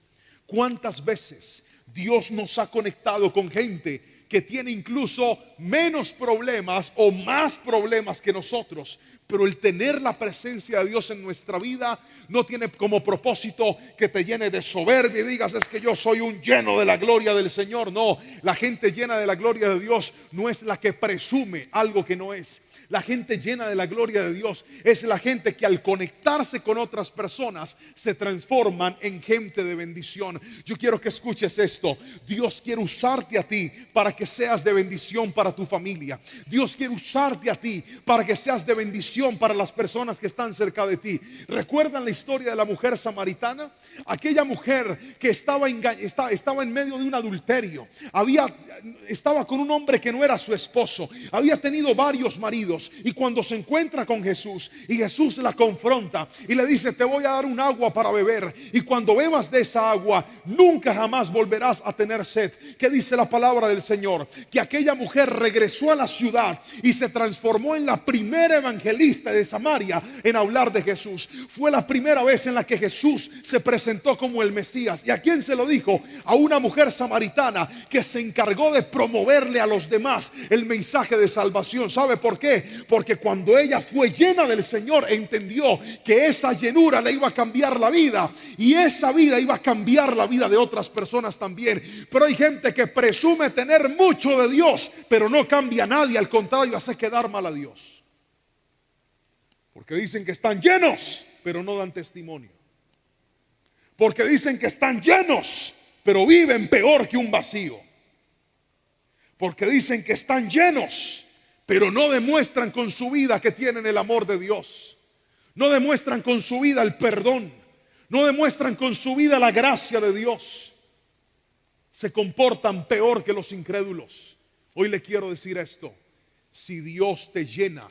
¿Cuántas veces Dios nos ha conectado con gente que tiene incluso menos problemas o más problemas que nosotros? Pero el tener la presencia de Dios en nuestra vida no tiene como propósito que te llene de soberbia y digas, es que yo soy un lleno de la gloria del Señor. No, la gente llena de la gloria de Dios no es la que presume algo que no es. La gente llena de la gloria de Dios es la gente que al conectarse con otras personas se transforman en gente de bendición. Yo quiero que escuches esto. Dios quiere usarte a ti para que seas de bendición para tu familia. Dios quiere usarte a ti para que seas de bendición para las personas que están cerca de ti. ¿Recuerdan la historia de la mujer samaritana? Aquella mujer que estaba en medio de un adulterio. Estaba con un hombre que no era su esposo. Había tenido varios maridos. Y cuando se encuentra con Jesús y Jesús la confronta y le dice, te voy a dar un agua para beber, y cuando bebas de esa agua nunca jamás volverás a tener sed. ¿Qué dice la palabra del Señor? Que aquella mujer regresó a la ciudad y se transformó en la primera evangelista de Samaria en hablar de Jesús. Fue la primera vez en la que Jesús se presentó como el Mesías. ¿Y a quién se lo dijo? A una mujer samaritana que se encargó de promoverle a los demás el mensaje de salvación. ¿Sabe por qué? Porque cuando ella fue llena del Señor, entendió que esa llenura le iba a cambiar la vida, y esa vida iba a cambiar la vida de otras personas también. Pero hay gente que presume tener mucho de Dios, pero no cambia a nadie, al contrario, hace quedar mal a Dios. Porque dicen que están llenos, pero no dan testimonio. Porque dicen que están llenos, pero viven peor que un vacío. Porque dicen que están llenos, pero no demuestran con su vida que tienen el amor de Dios. No demuestran con su vida el perdón. No demuestran con su vida la gracia de Dios. Se comportan peor que los incrédulos. Hoy le quiero decir esto: si Dios te llena,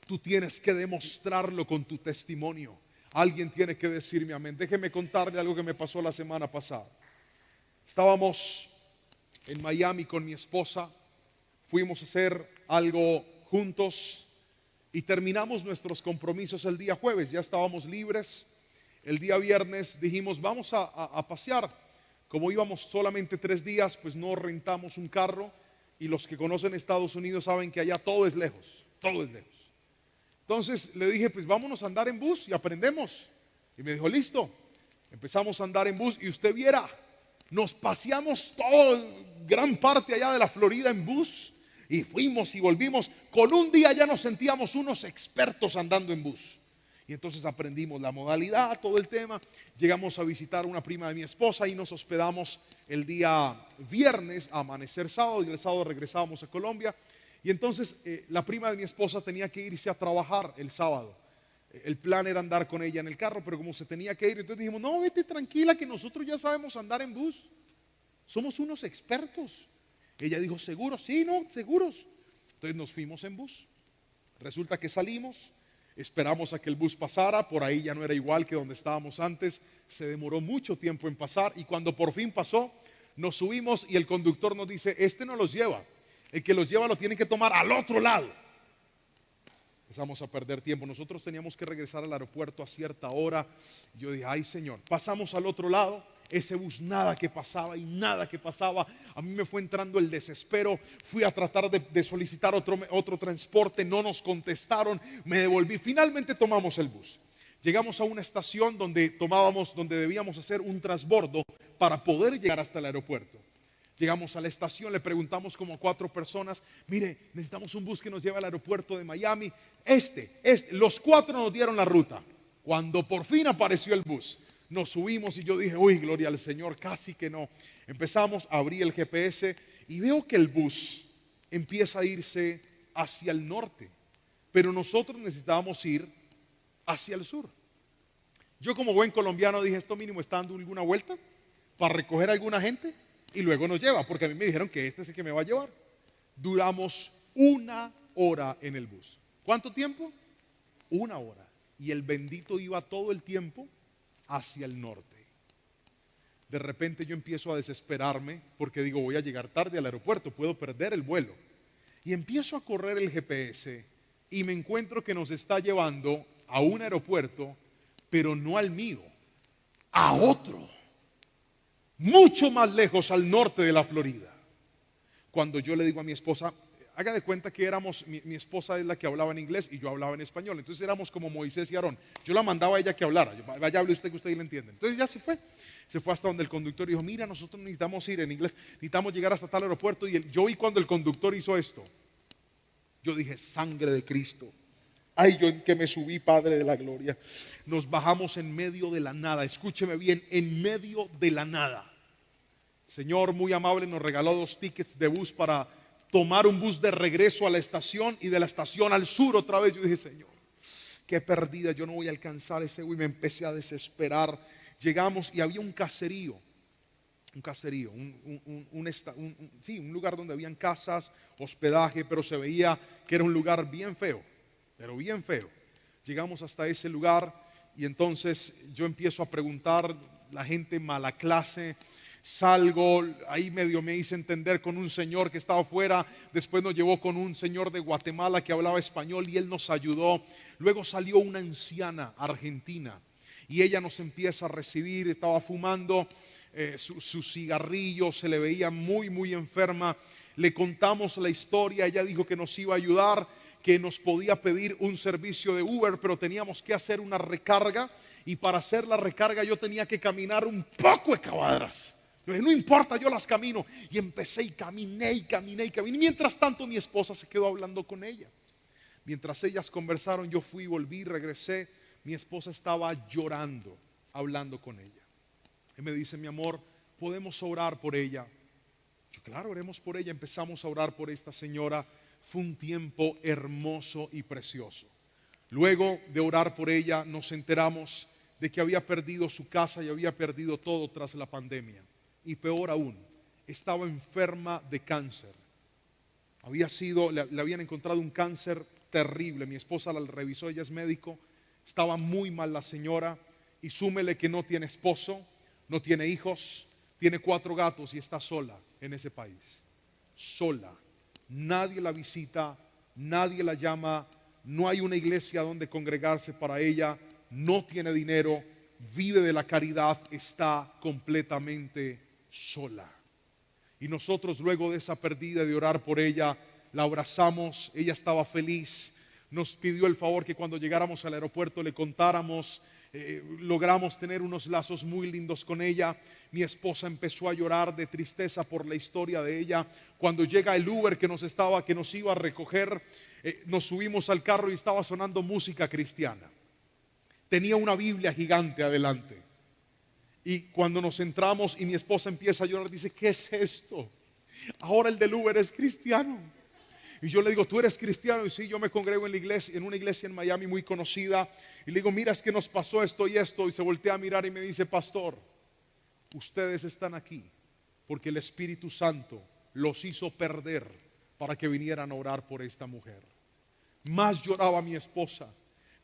tú tienes que demostrarlo con tu testimonio. Alguien tiene que decirme amén. Déjeme contarle algo que me pasó la semana pasada. Estábamos en Miami con mi esposa. Fuimos a hacer algo juntos y terminamos nuestros compromisos el día jueves. Ya estábamos libres. El día viernes dijimos, vamos a pasear. Como íbamos solamente 3 días, pues no rentamos un carro. Y los que conocen Estados Unidos saben que allá todo es lejos. Todo es lejos. Entonces le dije, pues vámonos a andar en bus y aprendemos. Y me dijo, listo. Empezamos a andar en bus y usted viera, nos paseamos gran parte allá de la Florida en bus. Y fuimos y volvimos. Con un día ya nos sentíamos unos expertos andando en bus. Y entonces aprendimos la modalidad, todo el tema. Llegamos a visitar a una prima de mi esposa y nos hospedamos el día viernes a amanecer sábado. Y el sábado regresábamos a Colombia. Y entonces la prima de mi esposa tenía que irse a trabajar el sábado. El plan era andar con ella en el carro, pero como se tenía que ir, entonces dijimos, no, vete tranquila que nosotros ya sabemos andar en bus. Somos unos expertos. Ella dijo, ¿seguros? Sí, no, seguros. Entonces nos fuimos en bus. Resulta que salimos, esperamos a que el bus pasara. Por ahí ya no era igual que donde estábamos antes. Se demoró mucho tiempo en pasar. Y cuando por fin pasó, nos subimos y el conductor nos dice, este no los lleva. El que los lleva lo tiene que tomar al otro lado. Empezamos a perder tiempo. Nosotros teníamos que regresar al aeropuerto a cierta hora. Yo dije, ay Señor, pasamos al otro lado. Ese bus nada que pasaba y nada que pasaba. A mí me fue entrando el desespero. Fui a tratar de solicitar otro transporte. No nos contestaron. Me devolví. Finalmente tomamos el bus. Llegamos a una estación donde debíamos hacer un transbordo para poder llegar hasta el aeropuerto. Llegamos a la estación, le preguntamos como a 4 personas, mire, necesitamos un bus que nos lleve al aeropuerto de Miami. Los 4 nos dieron la ruta. Cuando por fin apareció el bus, nos subimos y yo dije, uy, gloria al Señor, casi que no. Empezamos, abrí el GPS y veo que el bus empieza a irse hacia el norte, pero nosotros necesitábamos ir hacia el sur. Yo como buen colombiano dije, esto mínimo está dando alguna vuelta para recoger a alguna gente y luego nos lleva, porque a mí me dijeron que este es el que me va a llevar. Duramos 1 hora en el bus. ¿Cuánto tiempo? 1 hora. Y el bendito iba todo el tiempo hacia el norte. De repente yo empiezo a desesperarme porque digo, voy a llegar tarde al aeropuerto, puedo perder el vuelo. Y empiezo a correr el GPS y me encuentro que nos está llevando a un aeropuerto, pero no al mío, a otro, mucho más lejos, al norte de la Florida. Cuando yo le digo a mi esposa, haga de cuenta que éramos, mi esposa es la que hablaba en inglés y yo hablaba en español, entonces éramos como Moisés y Aarón. Yo la mandaba a ella que hablara, vaya hable usted que usted le entiende. Entonces ya se fue hasta donde el conductor dijo, mira, nosotros necesitamos ir en inglés, necesitamos llegar hasta tal aeropuerto. Y yo vi cuando el conductor hizo esto, yo dije, sangre de Cristo. Ay, yo en que me subí, Padre de la gloria. Nos bajamos en medio de la nada, escúcheme bien, en medio de la nada. Señor muy amable nos regaló 2 tickets de bus para tomar un bus de regreso a la estación y de la estación al sur otra vez. Yo dije, Señor, qué perdida, yo no voy a alcanzar ese bus. Y me empecé a desesperar. Llegamos y había un caserío, un lugar donde habían casas, hospedaje, pero se veía que era un lugar bien feo, pero bien feo. Llegamos hasta ese lugar y entonces yo empiezo a preguntar, la gente mala clase. Salgo, ahí medio me hice entender con un señor que estaba afuera, después nos llevó con un señor de Guatemala que hablaba español y él nos ayudó. Luego salió una anciana argentina y ella nos empieza a recibir, estaba fumando su cigarrillo, se le veía muy, muy enferma. Le contamos la historia, ella dijo que nos iba a ayudar, que nos podía pedir un servicio de Uber, pero teníamos que hacer una recarga y para hacer la recarga yo tenía que caminar un poco de cuadras. No importa, yo las camino. Y empecé y caminé. Mientras tanto mi esposa se quedó hablando con ella. Mientras ellas conversaron, yo fui, volví, regresé. Mi esposa estaba llorando, hablando con ella. Y me dice, mi amor, ¿podemos orar por ella? Yo, claro, oremos por ella. Empezamos a orar por esta señora. Fue un tiempo hermoso y precioso. Luego de orar por ella, nos enteramos de que había perdido su casa y había perdido todo tras la pandemia. Y peor aún, estaba enferma de cáncer. Le habían encontrado un cáncer terrible. Mi esposa la revisó, ella es médico. Estaba muy mal la señora. Y súmele que no tiene esposo, no tiene hijos, tiene 4 gatos y está sola en ese país. Sola. Nadie la visita, nadie la llama, no hay una iglesia donde congregarse para ella, no tiene dinero, vive de la caridad, está completamente sola. Y nosotros luego de esa pérdida, de orar por ella, la abrazamos, ella estaba feliz, nos pidió el favor que cuando llegáramos al aeropuerto le contáramos, logramos tener unos lazos muy lindos con ella. Mi esposa empezó a llorar de tristeza por la historia de ella. Cuando llega el Uber que nos iba a recoger, nos subimos al carro y estaba sonando música cristiana. Tenía una Biblia gigante adelante. Y cuando nos entramos y mi esposa empieza a llorar, dice, ¿qué es esto? Ahora el del Uber es cristiano. Y yo le digo, ¿tú eres cristiano? Y sí, yo me congrego en una iglesia en Miami muy conocida. Y le digo, mira, es que nos pasó esto y esto. Y se voltea a mirar y me dice, pastor, ustedes están aquí porque el Espíritu Santo los hizo perder para que vinieran a orar por esta mujer. Más lloraba mi esposa.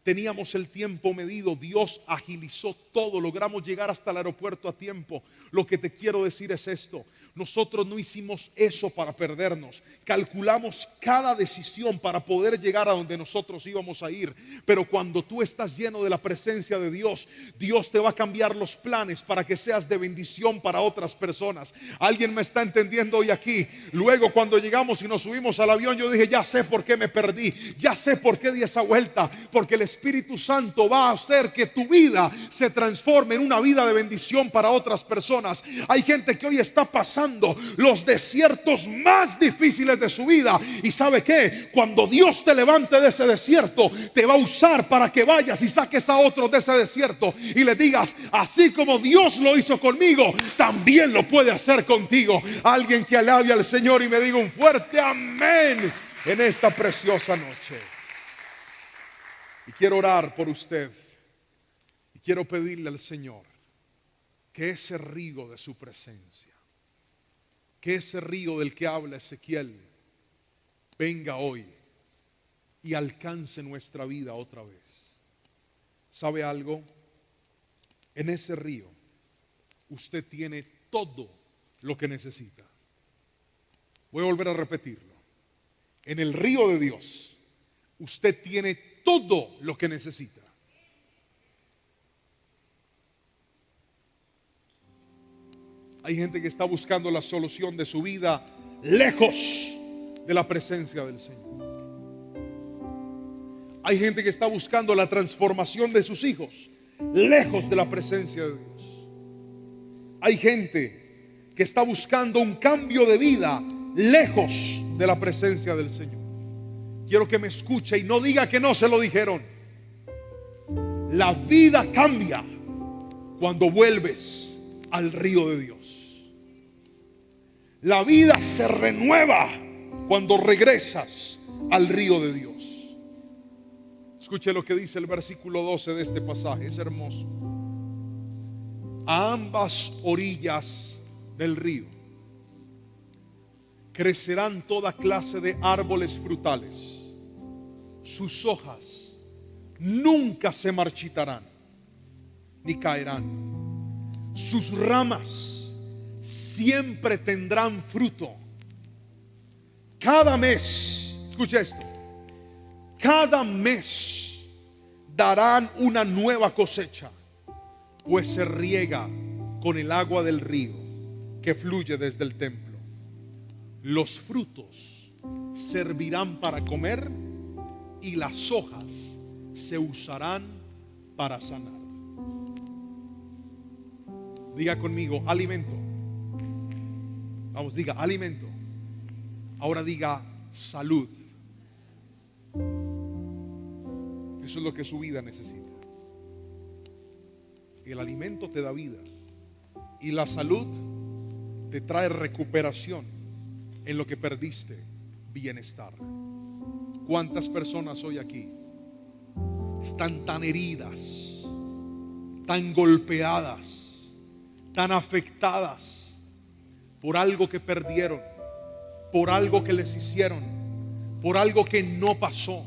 Teníamos el tiempo medido, Dios agilizó todo, logramos llegar hasta el aeropuerto a tiempo. Lo que te quiero decir es esto: nosotros no hicimos eso para perdernos, calculamos cada decisión para poder llegar a donde nosotros íbamos a ir. Pero cuando tú estás lleno de la presencia de Dios, Dios te va a cambiar los planes para que seas de bendición para otras personas. ¿Alguien me está entendiendo hoy aquí? Luego cuando llegamos y nos subimos al avión, yo dije, ya sé por qué me perdí, ya sé por qué di esa vuelta, porque el Espíritu Santo va a hacer que tu vida se transforme en una vida de bendición para otras personas. Hay gente que hoy está pasando los desiertos más difíciles de su vida, y ¿sabe qué? Cuando Dios te levante de ese desierto, te va a usar para que vayas y saques a otros de ese desierto y le digas, así como Dios lo hizo conmigo, también lo puede hacer contigo. Alguien que alabe al Señor y me diga un fuerte amén en esta preciosa noche. Y quiero orar por usted y quiero pedirle al Señor que ese río de su presencia, que ese río del que habla Ezequiel, venga hoy y alcance nuestra vida otra vez. ¿Sabe algo? En ese río usted tiene todo lo que necesita. Voy a volver a repetirlo. En el río de Dios usted tiene todo lo que necesita. Hay gente que está buscando la solución de su vida lejos de la presencia del Señor. Hay gente que está buscando la transformación de sus hijos lejos de la presencia de Dios. Hay gente que está buscando un cambio de vida lejos de la presencia del Señor. Quiero que me escuche y no diga que no se lo dijeron. La vida cambia cuando vuelves al río de Dios. La vida se renueva cuando regresas al río de Dios. Escuche lo que dice el versículo 12 de este pasaje, es hermoso. A ambas orillas del río crecerán toda clase de árboles frutales. Sus hojas nunca se marchitarán ni caerán. Sus ramas siempre tendrán fruto. Cada mes, escuche esto, cada mes darán una nueva cosecha, pues se riega con el agua del río que fluye desde el templo. Los frutos servirán para comer y las hojas se usarán para sanar. Diga conmigo, alimento. Vamos, diga alimento. Ahora diga salud. Eso es lo que su vida necesita. El alimento te da vida y la salud te trae recuperación en lo que perdiste, bienestar. ¿Cuántas personas hoy aquí están tan heridas, tan golpeadas, tan afectadas por algo que perdieron, por algo que les hicieron, por algo que no pasó,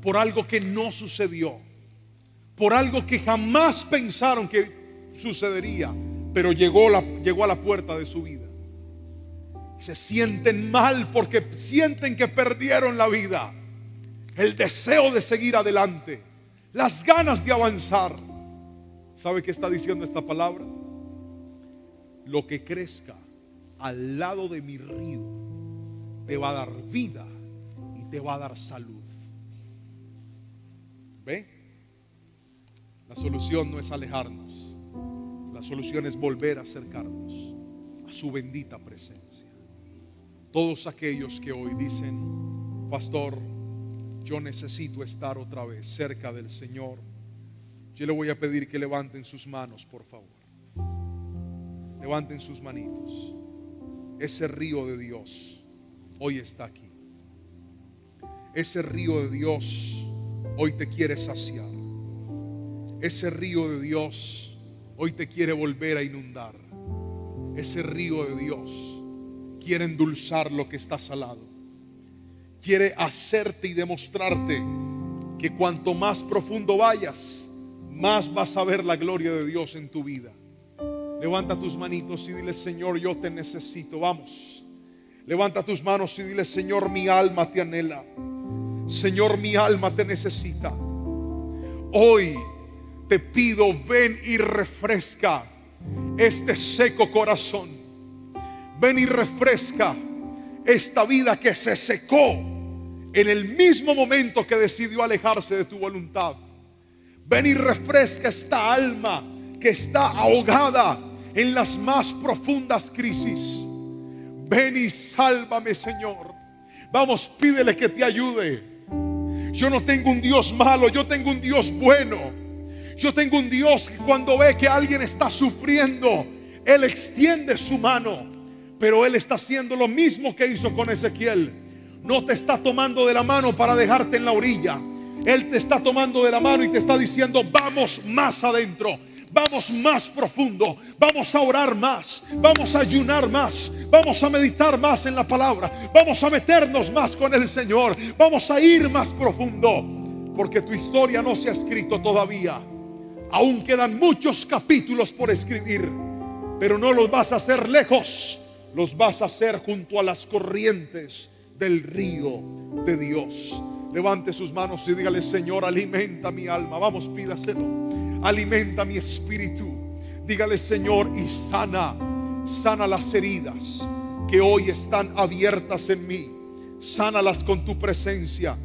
por algo que no sucedió, por algo que jamás pensaron que sucedería, pero llegó a la puerta de su vida? Se sienten mal porque sienten que perdieron la vida, el deseo de seguir adelante, las ganas de avanzar. ¿Sabe qué está diciendo esta palabra? Lo que crezca al lado de mi río te va a dar vida y te va a dar salud. ¿Ve? La solución no es alejarnos. La solución es volver a acercarnos a su bendita presencia. Todos aquellos que hoy dicen, pastor, yo necesito estar otra vez cerca del Señor, yo le voy a pedir que levanten sus manos, por favor. Levanten sus manitos. Ese río de Dios hoy está aquí. Ese río de Dios hoy te quiere saciar. Ese río de Dios hoy te quiere volver a inundar. Ese río de Dios quiere endulzar lo que está salado. Quiere hacerte y demostrarte que cuanto más profundo vayas, más vas a ver la gloria de Dios en tu vida. Levanta tus manitos y dile, Señor, yo te necesito. Vamos, levanta tus manos y dile, Señor, mi alma te anhela. Señor, mi alma te necesita. Hoy te pido, ven y refresca este seco corazón. Ven y refresca esta vida que se secó en el mismo momento que decidió alejarse de tu voluntad. Ven y refresca esta alma que está ahogada en las más profundas crisis. Ven y sálvame, Señor. Vamos, pídele que te ayude. Yo no tengo un Dios malo, yo tengo un Dios bueno. Yo tengo un Dios que cuando ve que alguien está sufriendo, Él extiende su mano. Pero Él está haciendo lo mismo que hizo con Ezequiel. No te está tomando de la mano para dejarte en la orilla. Él te está tomando de la mano y te está diciendo, vamos más adentro, Vamos más profundo, vamos a orar más, vamos a ayunar más, vamos a meditar más en la palabra, vamos a meternos más con el Señor, vamos a ir más profundo, porque tu historia no se ha escrito todavía. Aún quedan muchos capítulos por escribir, pero no los vas a hacer lejos, los vas a hacer junto a las corrientes del río de Dios. Levante sus manos y dígale: Señor, alimenta mi alma. Vamos, pídaselo. Alimenta mi espíritu. Dígale: Señor, y sana las heridas que hoy están abiertas en mí. Sánalas con tu presencia.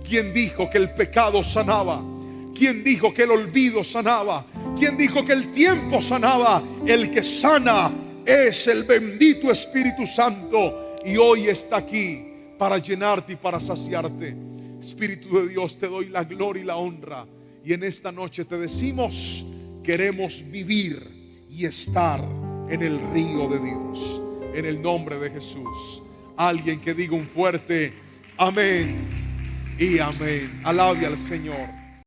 ¿Quién dijo que el pecado sanaba? ¿Quién dijo que el olvido sanaba? ¿Quién dijo que el tiempo sanaba? El que sana es el bendito Espíritu Santo, y hoy está aquí para llenarte y para saciarte. Espíritu de Dios, te doy la gloria y la honra, y en esta noche te decimos: queremos vivir y estar en el río de Dios, en el nombre de Jesús. Alguien que diga un fuerte amén y amén. Alabe al Señor.